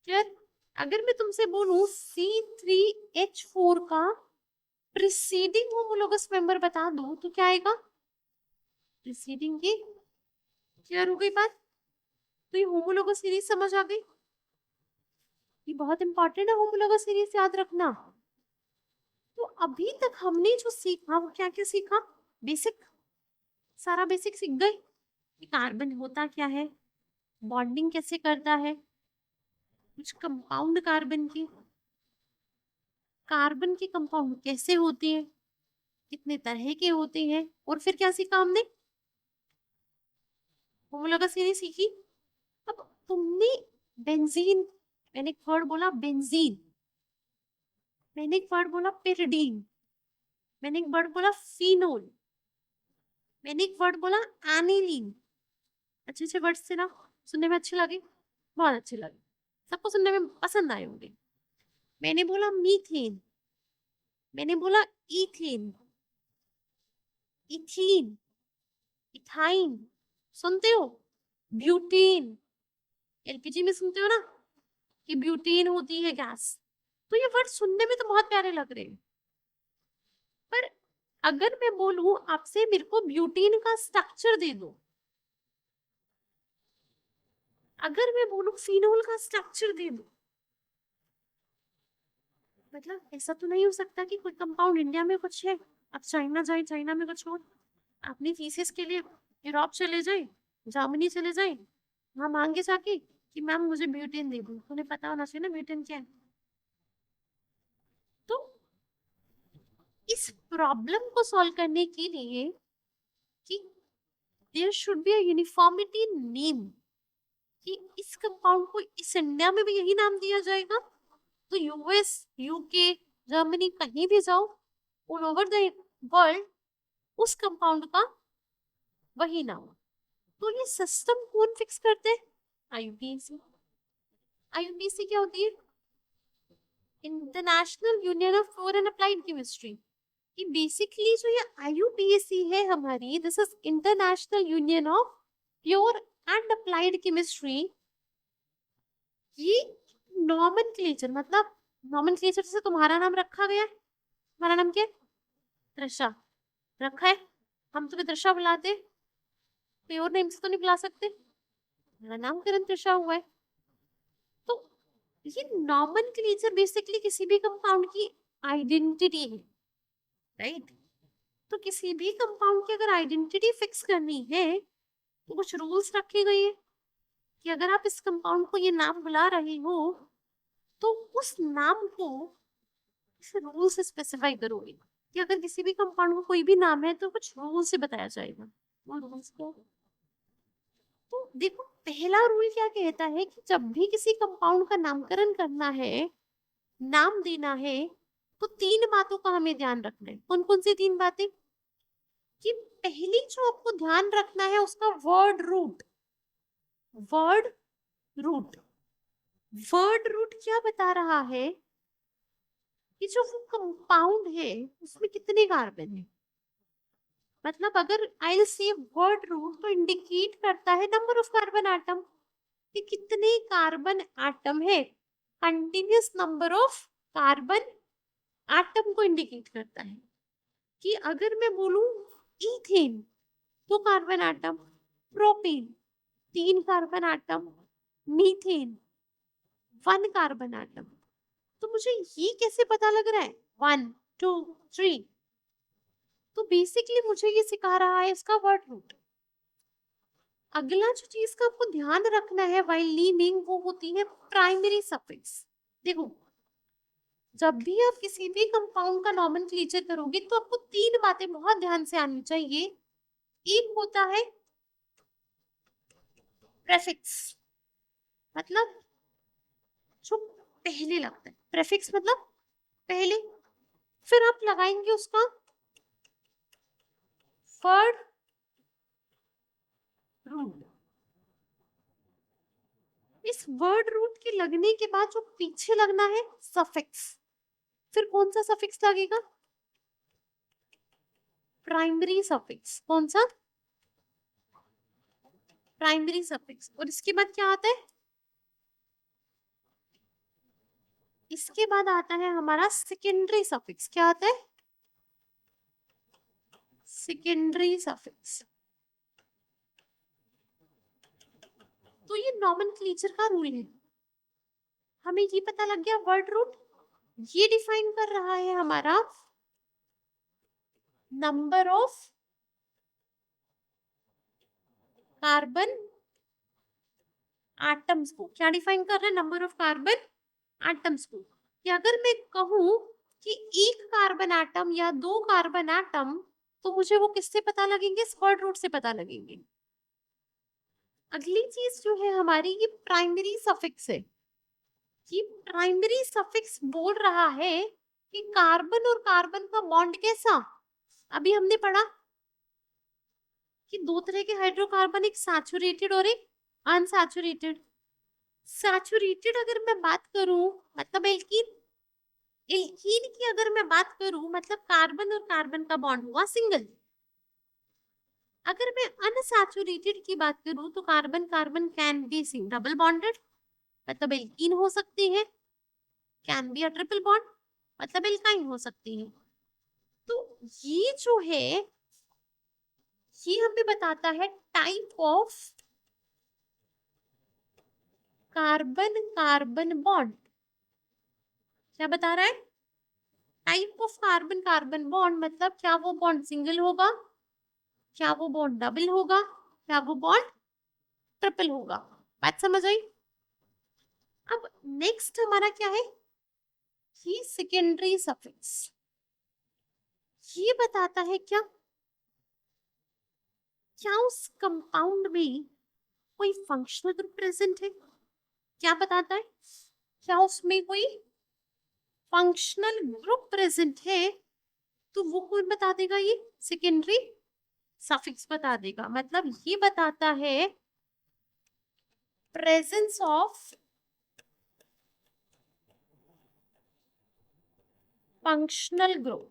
Speaker 1: क्लियर? अगर मैं तुमसे बोलूं C3H4 का प्रीसीडिंग होमोलोगस मेंबर बता दो तो क्या आएगा? प्रीसीडिंग की. क्लियर हो गई बात? तो ये होमोलोगस सीरीज समझ आ गई. ये बहुत इंपॉर्टेंट है होमोलोगस सीरीज याद रखना. तो अभी तक हमने जो सीखा वो क्या क्या सीखा? बेसिक, सारा बेसिक सीख गए. कार्बन होता क्या है, बॉन्डिंग कैसे करता है, कुछ कंपाउंड कार्बन की कंपाउंड कैसे होते हैं, कितने तरह के होते हैं, और फिर क्या सीखा हमने? होमोलोगस यानी सीखी। अब तुमने बेंजीन, मैंने एक वर्ड बोला बेंजीन, मैंने एक वर्ड बोला पिरिडीन, मैंने एक वर्ड बोला फिनोल, मैंने एक वर्ड बोला एनिलीन। अच्छे अच्छे वर्ड्स थे ना, सुनने में अच्छे लगे, बहुत अच्छे लगे, सबको सुनने में पसंद आए होंगे। मैंने बोला मीथेन, मैंने बोला इथेन, इथीन, इथाइन, सुनते हो? ब्यूटीन, एलपीजी में सुनते हो ना कि ब्यूटीन होती है गैस। तो ये वर्ड सुनने में तो बहुत प्यारे लग रहे हैं, पर अगर मैं बोलूं आपसे मेरे को ब्यूटीन का स्ट्रक्चर दे दो, अगर मैं बोलूं फिनोल का स्ट्रक्चर दे दो, मतलब ऐसा तो नहीं हो सकता कि कोई कंपाउंड इंडिया में कुछ है, आप चाइना जाए चाइना में कुछ हो, अपनी थीसिस के लिए यूरोप चले जाए, जर्मनी चले जाए, वहां मांगे जाके कि मैम मुझे ब्यूटेन दे दो, उन्हें पता होना चाहिए ना ब्यूटेन क्या है। तो इस प्रॉब्लम को सॉल्व करने के लिए कि there should be a uniformity in name, कि इस कंपाउंड को इस इंडिया में भी यही नाम दिया जाएगा, तो यूएस, यूके, जर्मनी कहीं भी जाओ, ऑल ओवर द वर्ल्ड उस कंपाउंड का वही नाम। तो ये सिस्टम कौन फिक्स करते हैं? आईयूपीएसी। आईयूपीएसी क्या होती है? International union of pure and applied chemistry. कि बेसिकली जो ये आईयूपीएसी है हमारी, this is international union of pure and applied chemistry. ये नॉमेनक्लेचर, मतलब नॉमेनक्लेचर से तुम्हारा नाम रखा गया है, तुम्हारा नाम क्या है? त्रिशा रखा है, हम तुम्हें त्रिशा बुलाते, प्योर नेम से तो नहीं बुला सकते, मेरा नामकरण त्रिशा हुआ है। तो ये नॉमेनक्लेचर बेसिकली किसी भी कंपाउंड की आइडेंटिटी है, राइट? तो किसी भी कंपाउंड की अगर आइडेंटिटी फिक्स करनी है तो कुछ रूल्स रखे गए हैं कि अगर आप इस कंपाउंड को ये नाम बुला रहे हो तो उस नाम को इस रूल से स्पेसिफाई करोगे, कि अगर किसी भी कंपाउंड को कोई भी नाम है तो कुछ रूल से बताया जाएगा। वो रूल्स को तो देखो, पहला रूल क्या कहता है कि जब भी किसी कंपाउंड का नामकरण करना है, नाम देना है, तो तीन बातों का हमें ध्यान रखना है। कौन कौन सी तीन बातें? कि पहली जो आपको ध्यान रखना है उसका word root. Word root, word root क्या बता रहा है कि जो वो कंपाउंड है उसमें कितने कार्बन है। मतलब अगर आई से वर्ड रूट तो इंडिकेट करता है नंबर ऑफ कार्बन एटम, कि कितने कार्बन एटम है, continuous number of carbon atom को इंडिकेट करता है। कि अगर मैं बोलूं इथेन, दो कार्बन एटम, प्रोपेन तीन carbon atom, methane one carbon atom, तो मुझे ये कैसे पता लग रहा है 1 2 3? तो बेसिकली मुझे ये सिखा रहा है इसका वर्ड रूट। अगला जो चीज का आपको ध्यान रखना है व्हाइल नेमिंग, वो होती है प्राइमरी सफिक्स। देखो, जब भी आप किसी भी कंपाउंड का नॉमेनक्लेचर करोगे तो आपको तीन बातें बहुत ध्यान से आनी चाहिए। एक होता है प्रेफिक्स, मतलब जो पहले लगता है, प्रेफिक्स मतलब पहले, फिर आप लगाएंगे उसका वर्ड रूट। इस वर्ड रूट के लगने के बाद जो पीछे लगना है सफिक्स, फिर कौन सा सफिक्स लगेगा? Primary suffix. कौन सा? Primary suffix. और इसके बाद क्या आता है? इसके बाद आता है हमारा सेकेंडरी सफिक्स। क्या आता है? Secondary suffix. तो ये नॉमेनक्लेचर का रूल है। हमें ये पता लग गया वर्ड रूट ये डिफाइन कर रहा है हमारा नंबर ऑफ कार्बन एटम्स को। क्या डिफाइन कर रहा है? नंबर ऑफ कार्बन एटम्स को। कि अगर मैं कहूं कि एक कार्बन एटम या दो कार्बन एटम, तो मुझे वो किससे पता लगेंगे? इस वर्ड रूट से पता लगेंगे। अगली चीज जो है हमारी, ये प्राइमरी सफिक्स है। ये प्राइमरी सफिक्स बोल रहा है कि कार्बन और कार्बन का बॉन्ड कैसा। अभी हमने पढ़ा कि दो तरह के हाइड्रोकार्बन, एक सैचुरेटेड और एक अनसैचुरेटेड। सैचुरेटेड अगर मैं बात करूं मतलब एल्कीन, एल्कीन की अगर मैं बात करूं मतलब कार्बन और कार्बन का बॉन्ड हुआ सिंगल। अगर मैं अनसैचुरेटेड की बात करूं तो carbon carbon can be double bonded, मतलब एल्कीन हो सकती है, can be a triple bond मतलब एल्काइन हो सकती है। तो ये जो है ये हमें बताता है type of carbon carbon bond. क्या बता रहा है? Type of carbon carbon bond मतलब क्या वो बॉन्ड सिंगल होगा, क्या वो बॉन्ड डबल होगा, क्या वो बॉन्ड ट्रिपल होगा। बात समझ आई? अब नेक्स्ट हमारा क्या है, ये सेकेंडरी सफिक्स। ये बताता है क्या, क्या उस कंपाउंड में कोई फंक्शनल ग्रुप प्रेजेंट है। क्या बताता है, क्या उसमें कोई फंक्शनल ग्रुप प्रेजेंट है, तो वो कौन बता देगा, ये सेकेंडरी सफिक्स बता देगा। मतलब ये बताता है presence of functional group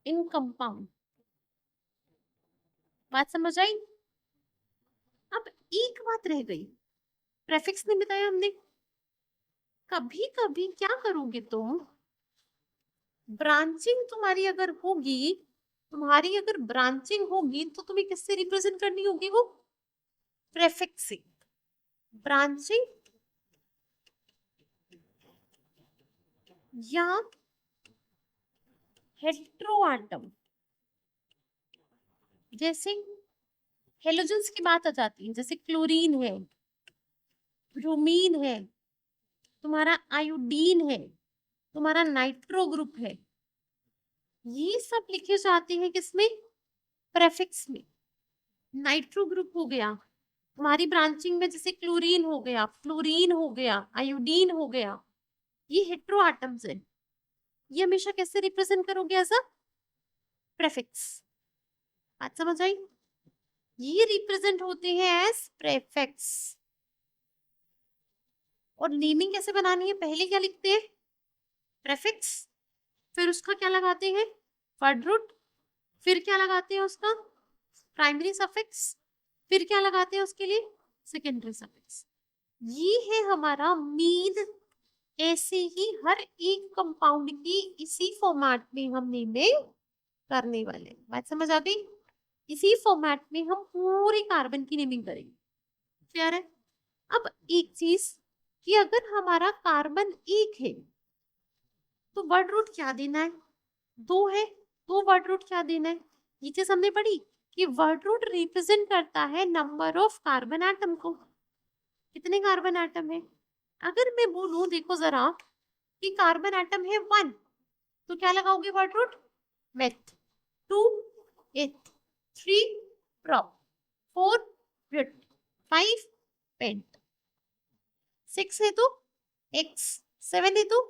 Speaker 1: in compound. बात समझ आई? अब एक बात रह गई, प्रेफिक्स नहीं बताया हमने। कभी कभी क्या करोगे तुम, ब्रांचिंग तुम्हारी अगर होगी, तुम्हारी अगर ब्रांचिंग होगी तो तुम्हें किससे रिप्रेजेंट करनी होगी, वो प्रेफिक्स से। ब्रांचिंग या हेट्रोआटम, जैसे हेलोजेंस की बात आ जाती है, जैसे क्लोरीन है, ब्रोमीन है, तुम्हारा आयोडीन है, तुम्हारा नाइट्रो ग्रुप है, ये सब लिखे जाते हैं किसमें, प्रेफिक्स में। नाइट्रो ग्रुप हो गया तुम्हारी ब्रांचिंग में, जैसे क्लोरीन हो गया, फ्लोरीन हो गया, आयोडीन हो गया, ये हेट्रो एटम्स है। ये हमेशा कैसे रिप्रेजेंट करोगे, एज अ प्रेफिक्स। बात समझ आई? ये रिप्रेजेंट होते हैं एज प्रेफिक्स। और नेमिंग कैसे बनानी है, पहले क्या लिखते हैं, प्रेफिक्स, फिर उसका क्या लगाते हैं, वर्ड रूट, फिर क्या लगाते हैं उसका प्राइमरी सफिक्स, फिर क्या लगाते हैं उसके लिए सेकेंडरी सफिक्स। ये है हमारा मीन। ऐसे ही हर एक कंपाउंड की इसी फॉर्मेट में हम नेमिंग करने वाले। बात समझ आ गई? इसी फॉर्मेट में हम पूरे कार्बन की नेमिंग करेंगे। क्लियर है? अब एक चीज कि अगर हमारा कार्बन एक है तो वर्ड रूट क्या देना है, दो है तो वर्ड रूट क्या देना है। ये चीज हमने पढ़ी कि वर्ड रूट रिप्रेजेंट करता है नंबर ऑफ कार्बन एटम को, कितने कार्बन एटम है। अगर मैं बोलूं देखो जरा कि कार्बन एटम है 1, तो क्या लगाओगे वर्ड रूट, मेथ, 2 एथ, 3 prop, 4 ब्यूट, 5 पेंट, 6 है तो एक्स, 7 है तो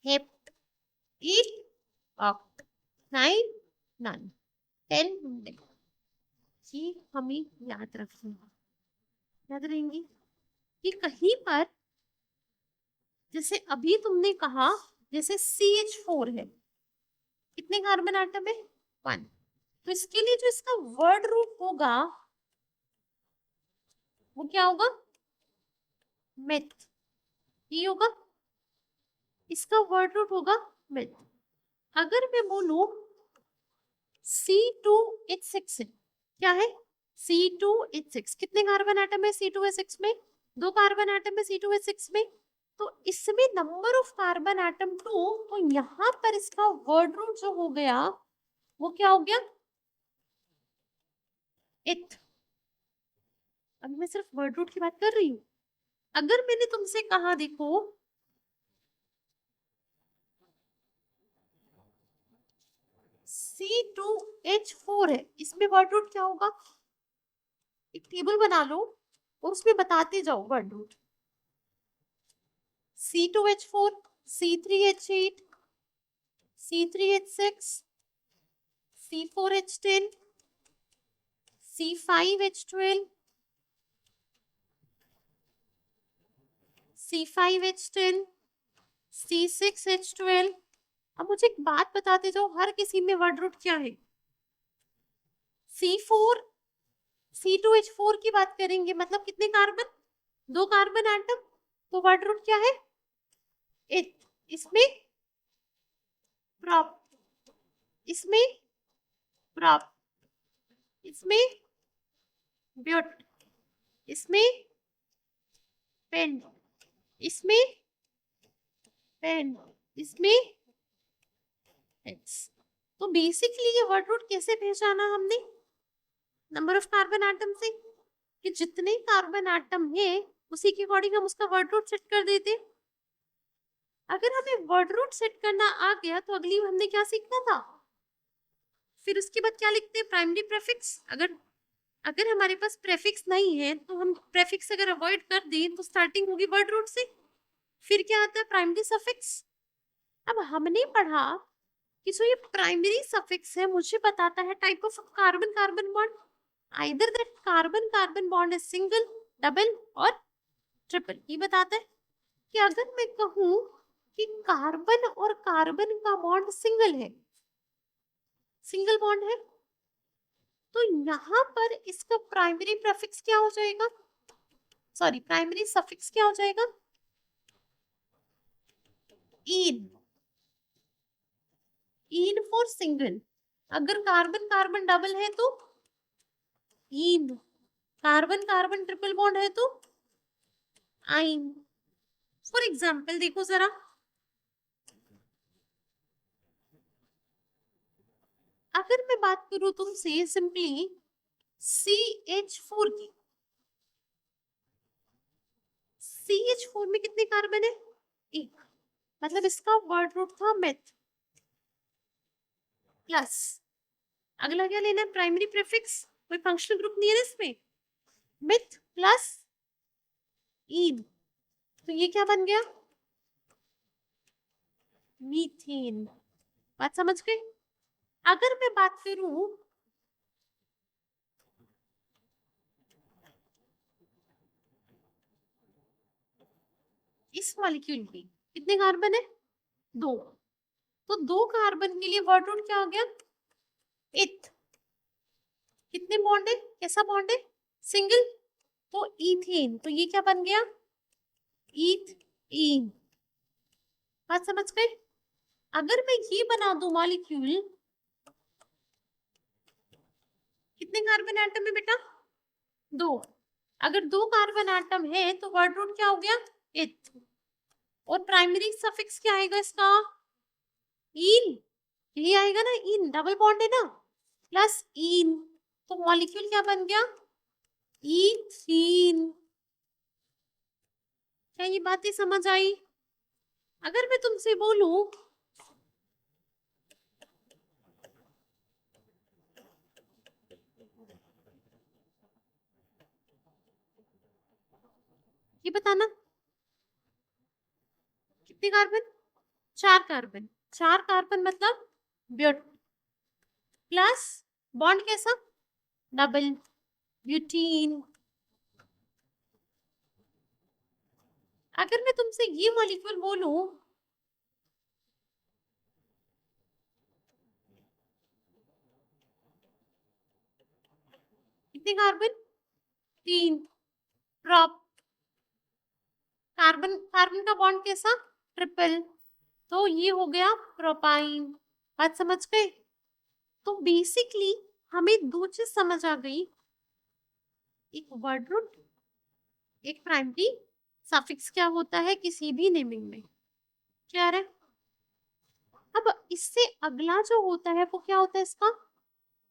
Speaker 1: हेप्ट, 8 ऑक्ट, 9 नन, 10 डेक। ये हमें याद रखना, याद रहेंगी कि कहीं पर जैसे अभी तुमने कहा जैसे CH4 है, कितने कार्बन एटम है, 1, तो इसके लिए जो इसका वर्ड रूट होगा वो क्या होगा, मेथ। ये होगा इसका वर्ड रूट होगा मेथ। अगर मैं बोलूं C2H6 है, क्या है, C2H6, कितने कार्बन एटम है C2H6 में, 2 कार्बन एटम है C2H6 में, तो इसमें नंबर ऑफ कार्बन एटम 2, तो यहाँ पर इसका वर्ड रूट जो हो गया वो क्या हो गया, इथ। अभी मैं सिर्फ वर्ड रूट की बात कर रही हूँ। अगर मैंने तुमसे कहा देखो C2H4 है, इसमें वर्ड रूट क्या होगा? एक टेबल बना लो और उसमें बताते जाओ word root. C2H4, C3H8, C3H6, C4H10, C5H12, C5H10, C6H12। अब मुझे एक बात बताते जाओ, हर किसी में वर्ड रूट क्या है? C4, C2H4 की बात करेंगे, मतलब कितने कार्बन? 2 कार्बन एटम, तो वर्ड रूट क्या है? इसमें प्रॉप, इसमें प्रॉप, इसमें ब्यूट, इसमें पेन, इसमें पेन, इसमें एक्स। तो बेसिकली ये वर्ड रूट कैसे पहचाना हमने? नंबर ऑफ कार्बन एटम से, कि जितने कार्बन एटम है उसी के अकॉर्डिंग हम उसका वर्ड रूट सेट कर देते। अगर हमें वर्ड रूट सेट करना आ गया तो अगली हमने क्या सीखना था? फिर उसके बाद क्या लिखते हैं? Primary prefix. अगर हमारे पास प्रेफिक्स नहीं है तो हम प्रेफिक्स अगर अवॉइड कर दें तो स्टार्टिंग होगी वर्ड रूट से, फिर क्या आता है? Primary suffix. अब हमने पढ़ा कि जो ये प्राइमरी सफिक्स है मुझे बताता है type of carbon carbon bond, either that carbon carbon bond is single, double और ट्रिपल। ये बताता है कि अगर मैं कहूं कि कार्बन और कार्बन का बॉन्ड सिंगल है, सिंगल बॉन्ड है, तो यहाँ पर इसका प्राइमरी प्रेफिक्स क्या हो जाएगा? सॉरी, प्राइमरी सफिक्स क्या हो जाएगा? इन, इन फॉर सिंगल। अगर कार्बन कार्बन डबल है तो इन, कार्बन कार्बन ट्रिपल बॉन्ड है तो आइन। फॉर एग्जाम्पल देखो जरा, अगर मैं बात करूं तुमसे सिंपली CH4 की, CH4 में कितने कार्बन है? एक, मतलब इसका वर्ड रूट था मेथ प्लस, अगला क्या लेना है? Primary prefix. कोई फंक्शनल ग्रुप नहीं है इसमें, मिथ प्लस ईन, तो ये क्या बन गया? मीथेन। बात समझ गए? अगर मैं बात करूं इस मॉलिक्यूल की, कितने कार्बन है? 2, तो 2 कार्बन के लिए वर्ड रूट क्या हो गया? इथ। कितने बॉन्ड है? कैसा बॉन्ड है? सिंगल, तो इथेन, तो ये क्या बन गया? ईथ इन। बात समझ गए? अगर मैं ये बना दूं मॉलिक्यूल, कितने कार्बन एटम है बेटा? 2। अगर 2 कार्बन एटम है तो वर्ड रूट क्या हो गया? इथ। और प्राइमरी सफिक्स क्या आएगा इसका? इन, ये आएगा ना, इन डबल बॉन्ड है ना, प्लस इन, तो मॉलिक्यूल क्या बन गया? ईथीन। क्या ये बातें समझ आई? अगर मैं तुमसे बोलूं ये बताना कितने कार्बन? 4 कार्बन। 4 कार्बन मतलब ब्यूट प्लस बॉन्ड कैसा? Double, butene. अगर मैं तुमसे ये मॉलिक्यूल बोलूं कितने कार्बन? 3, प्रॉप, कार्बन कार्बन का बॉन्ड कैसा? ट्रिपल, तो ये हो गया प्रोपाइन। बात समझ गए? तो बेसिकली हमें 2 चीज समझ आ गई, एक वर्ड रूट, एक प्राइमरी सफिक्स क्या होता है किसी भी नेमिंग में। क्या है? अब इससे अगला जो होता है वो क्या होता है इसका?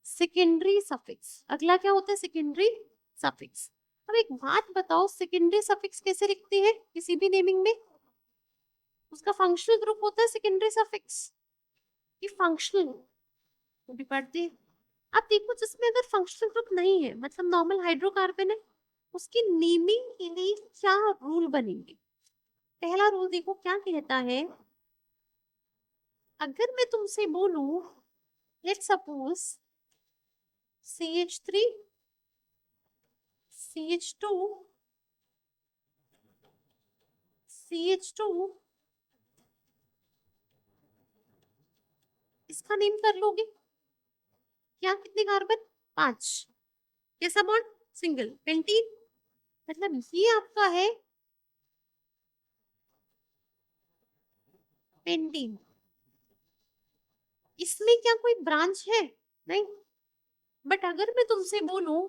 Speaker 1: Secondary suffix. अगला क्या होता है? Secondary suffix. अब एक बात बताओ, सेकेंडरी सफिक्स कैसे लिखते हैं किसी भी नेमिंग में? उसका फंक्शनल ग्रुप होता है सेकेंडरी सफिक्स। ये फंक्शनल वो भी पढ़ते हैं। अब देखो जिसमें अगर फंक्शनल ग्रुप नहीं है, मतलब नॉर्मल हाइड्रोकार्बन है, उसकी नेमिंग के लिए क्या रूल बनेंगे? पहला रूल देखो क्या कहता है, अगर मैं तुमसे बोलूं let's suppose CH3 CH2 CH2, इसका नेम कर लोगे क्या? कितने कार्बन? 5। कैसा बॉन्ड? Single, pentene. मतलब ये आपका है पेंटीन। इसमें क्या कोई ब्रांच है? नहीं। बट अगर मैं तुमसे बोलूं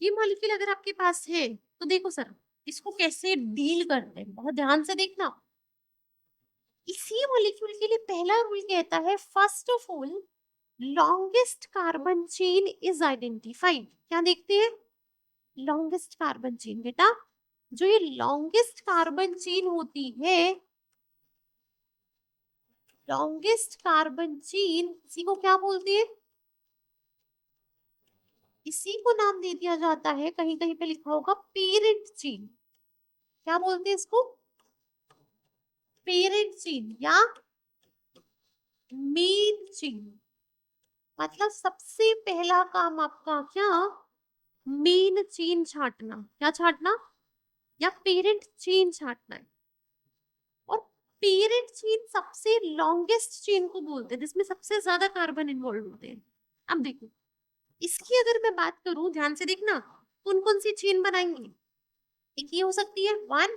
Speaker 1: ये मॉलिक्यूल अगर आपके पास है तो देखो सर इसको कैसे डील करते हैं, बहुत ध्यान से देखना। इसी मॉलिक्यूल के लिए पहला रूल कहता है first of all longest carbon chain is identified. क्या देखते हैं? Longest carbon chain. बेटा जो ये लॉन्गेस्ट कार्बन चेन होती है, लॉन्गेस्ट कार्बन चेन, इसी को क्या बोलते हैं? इसी को नाम दे दिया जाता है, कहीं कहीं पे लिखा होगा पेरेंट चेन। क्या बोलते हैं इसको? पेरेंट चेन या मेन चेन। मतलब सबसे पहला काम आपका क्या? मेन चेन छांटना। क्या छांटना? या पेरेंट चेन छांटना है। और पेरेंट चेन सबसे लॉन्गेस्ट चेन को बोलते हैं जिसमें सबसे ज्यादा कार्बन इन्वॉल्व होते हैं। अब देखो इसकी अगर मैं बात करूं, ध्यान से देखना, कौन कौन सी चेन बनाएंगे? एक ये हो सकती है 1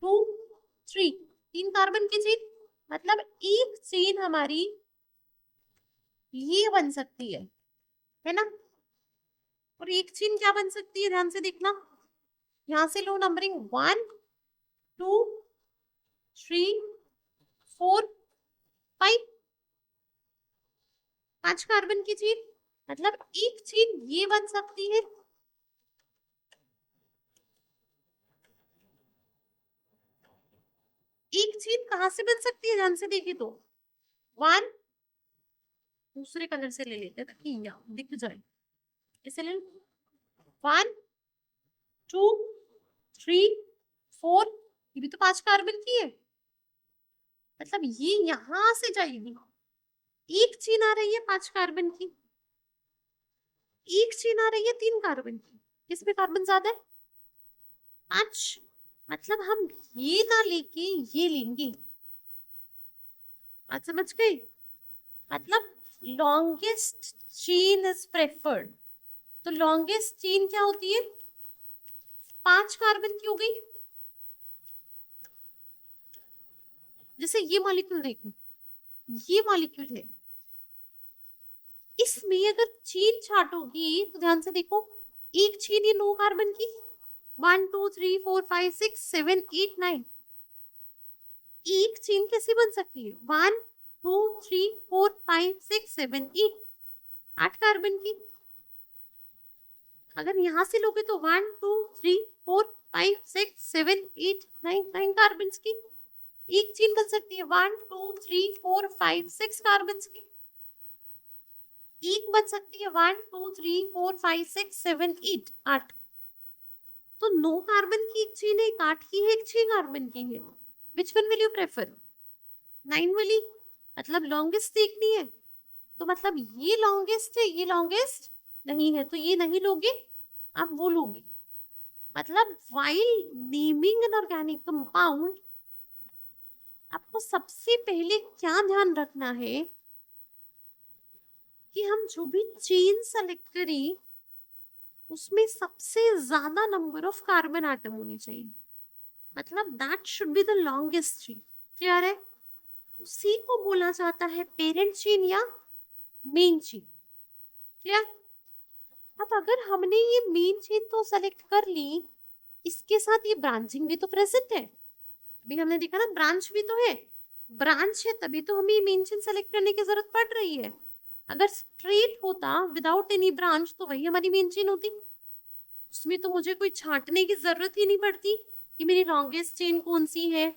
Speaker 1: 2 3, 3 कार्बन की चेन। मतलब एक चेन हमारी ये बन सकती है ना? और एक चेन क्या बन सकती है? ध्यान से देखना, यहां से लो नंबरिंग 1 2 3 4 5, 5 कार्बन की चेन। मतलब एक चेन ये बन सकती है। एक चेन कहां से बन सकती है? ध्यान से देखे तो 1, दूसरे कलर से ले लेते हैं ताकि यहाँ दिख जाए। इसे ले 1 2 3 4, ये भी तो 5 कार्बन की है। मतलब ये यहां से जाएगी, एक चेन आ रही है 5 कार्बन की, एक चेन आ रही है 3 कार्बन की। किसमें कार्बन ज्यादा है? 5। मतलब हम ये ना लेके ये लेंगे। बात समझ गए? मतलब लॉन्गेस्ट चेन इज प्रेफर्ड। तो लॉन्गेस्ट चेन क्या होती है? 5 कार्बन की हो गई। जैसे ये मॉलिक्यूल देखो, ये मॉलिक्यूल है, इसमें अगर चेन छाटोगी तो ध्यान से देखो, एक चेन ये 9 कार्बन की, 1 2 3 4 5 6 7 8 9। एक चेन कैसे बन सकती है? 1 2 3 4 5 6 7 8, 8 कार्बन की। अगर यहां से लोगे तो 1 2 3 4 5 6 7 8 9, 9 कार्बन की एक चेन बन सकती है। 1 2 3 4 5 6 कार्बन की एक बन सकती है। 1 2 3 4 5 6 7 8, 8। तो 9 कार्बन की एक चेन है, एक 8 की है, एक 6 कार्बन की है। Which one will you prefer? 9 वाली। मतलब लॉन्गेस्ट देखनी है तो मतलब ये लॉन्गेस्ट है, ये लॉन्गेस्ट नहीं है, तो ये नहीं लोगे, आप वो लोगे। मतलब while naming an organic compound आपको सबसे पहले क्या ध्यान रखना है कि हम जो भी चेन सेलेक्ट करें उसमें सबसे ज्यादा नंबर ऑफ कार्बन आटम होने चाहिए। मतलब that should be the longest chain. Clear है? उसी को बोला जाता है पेरेंट चेन या मेन चेन। क्लियर? अब अगर हमने ये मेन चेन तो सेलेक्ट कर ली, इसके साथ ये ब्रांचिंग भी तो प्रेजेंट है। अभी हमने देखा ना, ब्रांच भी तो है। ब्रांच है तभी तो हमें मेन चेन सेलेक्ट करने की जरूरत पड़ रही है। अगर स्ट्रेट होता विदाउट एनी ब्रांच तो वही हमारी मेन चेन होती, उसमें तो मुझे कोई छांटने की जरूरत ही नहीं पड़ती कि मेरी लॉन्गेस्ट चेन कौन सी है,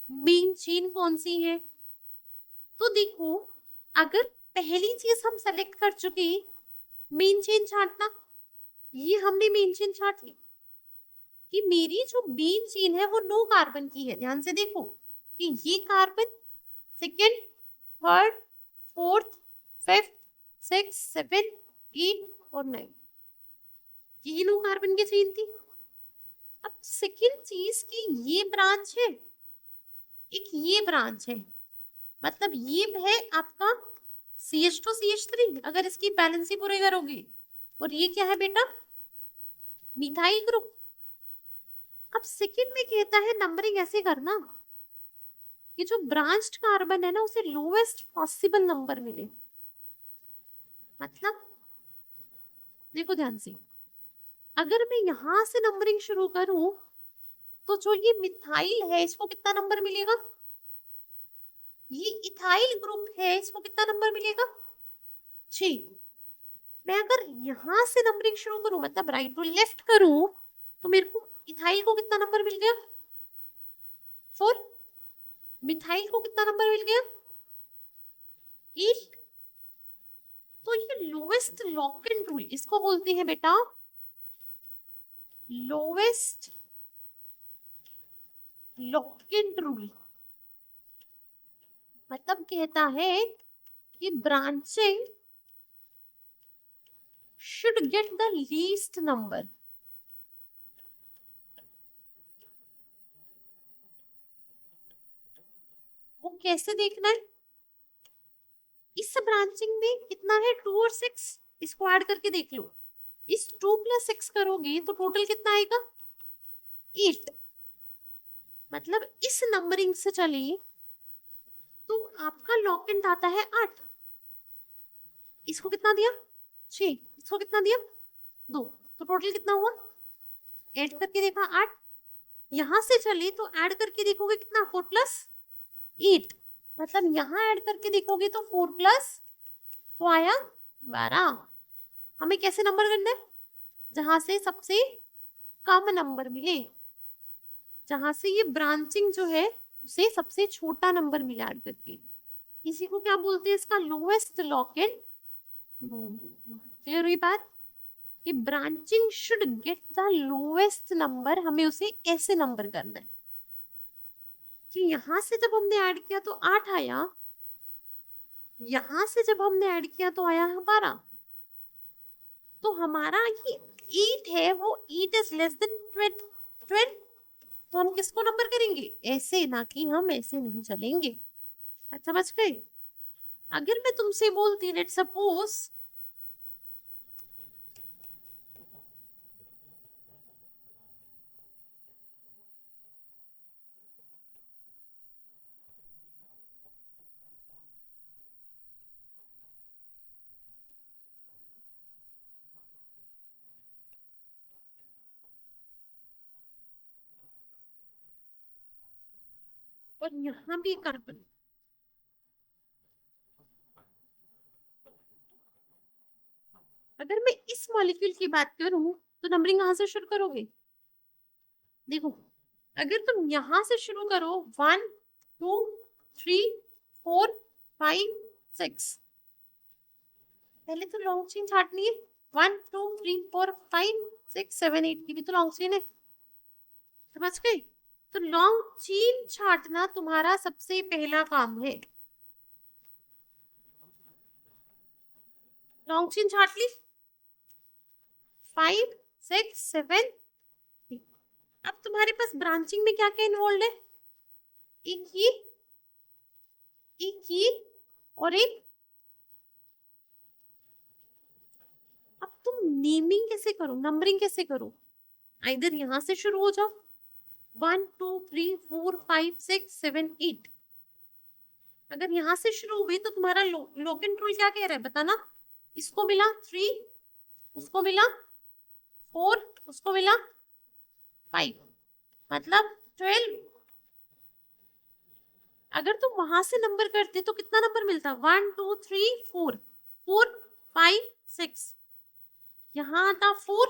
Speaker 1: मेन चेन कौन सी है। तो देखो, अगर पहली चीज हम सेलेक्ट कर चुके मेन चेन छांटना, ये हमने मेन चेन छांट ली कि मेरी जो मेन चेन है वो 9 कार्बन की है। ध्यान से देखो कि ये carbon second, third, fourth, fifth, six, seven, 8 और 9, ये 9 कार्बन की चेन थी। अब सेकेंड चीज की ये ब्रांच है, एक ये ब्रांच है, मतलब ये है आपका CH2 CH3 अगर इसकी बैलेंस ही पूरे करोगे। और ये क्या है बेटा, मिथाइल ग्रुप। अब सेकेंड में कहता है नंबरिंग ऐसे करना कि जो ब्रांच्ड कार्बन है ना उसे लोएस्ट पॉसिबल नंबर मिले। मतलब देखो ध्यान से, अगर मैं यहां से नंबरिंग शुरू करूं तो जो ये मिथाइल है इसको कितना नंबर मिलेगा, ये इथाइल ग्रुप है इसको कितना नंबर मिलेगा, 6। मैं अगर यहां से नंबरिंग शुरू करूं मतलब राइट टू लेफ्ट करूं तो मेरे को इथाइल को कितना नंबर मिल गया, 4। मिथाइल को कितना नंबर मिल गया, 8। तो ये लोएस्ट लॉक इन रूल इसको बोलते हैं बेटा, लोएस्ट लॉक इन रूल। मतलब कहता है कि branching should get the least number। वो कैसे देखना है, इस ब्रांचिंग में कितना है 2 और 6, इसको ऐड करके देख लो। इस 2 + 6 करोगे तो टोटल कितना आएगा 8। मतलब इस नंबरिंग से चलिए तो आपका लॉकेंट आता है 8। इसको कितना दिया 6, इसको कितना दिया 2, तो टोटल कितना हुआ, ऐड करके देखा 8। यहां से चले तो ऐड करके देखोगे कितना 4 + 8, मतलब यहां ऐड करके देखोगे तो 4 + तो आया 12। हमें कैसे नंबर करना है, जहां से सबसे कम नंबर मिले, जहां से ये ब्रांचिंग जो है उसे सबसे छोटा नंबर मिला ऐड करके, इसी को क्या बोलते हैं, इसका लोएस्ट लॉकेंट। क्लियर हुई बात कि branching should get the lowest number, हमें उसे ऐसे नंबर करना है कि यहां से जब हमने ऐड किया तो 8 आया, यहां से जब हमने ऐड किया तो आया 12। तो हमारा ये 8 है वो 8 इज लेस देन 12। तो हम किसको नंबर करेंगे ऐसे, ना कि हम ऐसे नहीं चलेंगे। अच्छा समझ गए। अगर मैं तुमसे बोलती लेट सपोज और यहाँ भी कार्बन, अगर मैं इस मॉलिक्यूल की बात करूं तो नंबरिंग कहां से शुरू करोगे, देखो अगर तुम यहां से शुरू करो 1 2 3 4 5 6, पहले तो लॉन्ग चेन छाटनी है। 1 2 3 4 5 6 7 8 की भी तो लॉन्ग चेन है, समझ गए। तो लॉन्ग चेन छाटना तुम्हारा सबसे पहला काम है। लॉन्ग चेन छाट ली 5 6 7। अब तुम्हारे पास ब्रांचिंग में क्या क्या इन्वॉल्व है, एक ये, एक ये और एक। अब तुम नेमिंग कैसे करो, नंबरिंग कैसे करो, इधर यहां से शुरू हो जाओ 1 2 3 4 5 6 7 8। अगर यहां से शुरू हुई तो तुम्हारा लोकेन रूल क्या कह रहा है बताना, इसको मिला 3, उसको मिला 4, उसको मिला 5, मतलब 12। अगर तुम वहां से नंबर करते तो कितना नंबर मिलता? 1 2 3 4, 4 5 6, यहाँ आता 4,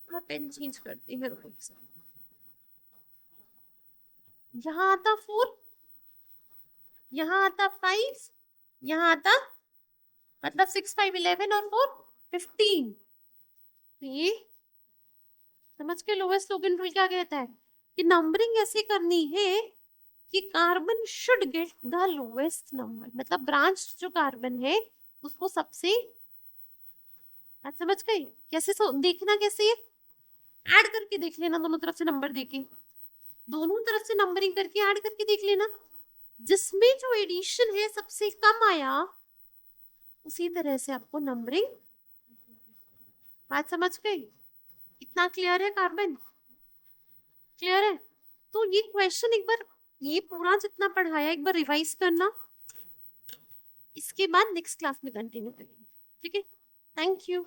Speaker 1: थोड़ा पेन चेंज करती है, यहाँ आता 4, यहाँ आता 5, यहाँ आता, मतलब 6 5 11 और 4 15। ये समझ के लोवेस्ट लोगन रूल क्या कहता है कि नंबरिंग ऐसी करनी है कि carbon should get the lowest number, मतलब ब्रांच जो कार्बन है उसको सबसे, आज समझ गई कैसे? देखना कैसे है, ऐड करके देख लेना, दोनों तरफ से नंबर देके, दोनों तरफ से नंबरिंग करके ऐड करके देख लेना, जिसमें जो एडिशन है सबसे कम आया उसी तरह से आपको नंबरिंग। बात समझ गई? इतना क्लियर है? कार्बन क्लियर है? तो ये क्वेश्चन एक बार, ये पूरा जितना पढ़ाया एक बार रिवाइज करना, इसके बाद नेक्स्ट क्लास में कंटिन्यू करेंगे। ठीक है, थैंक यू।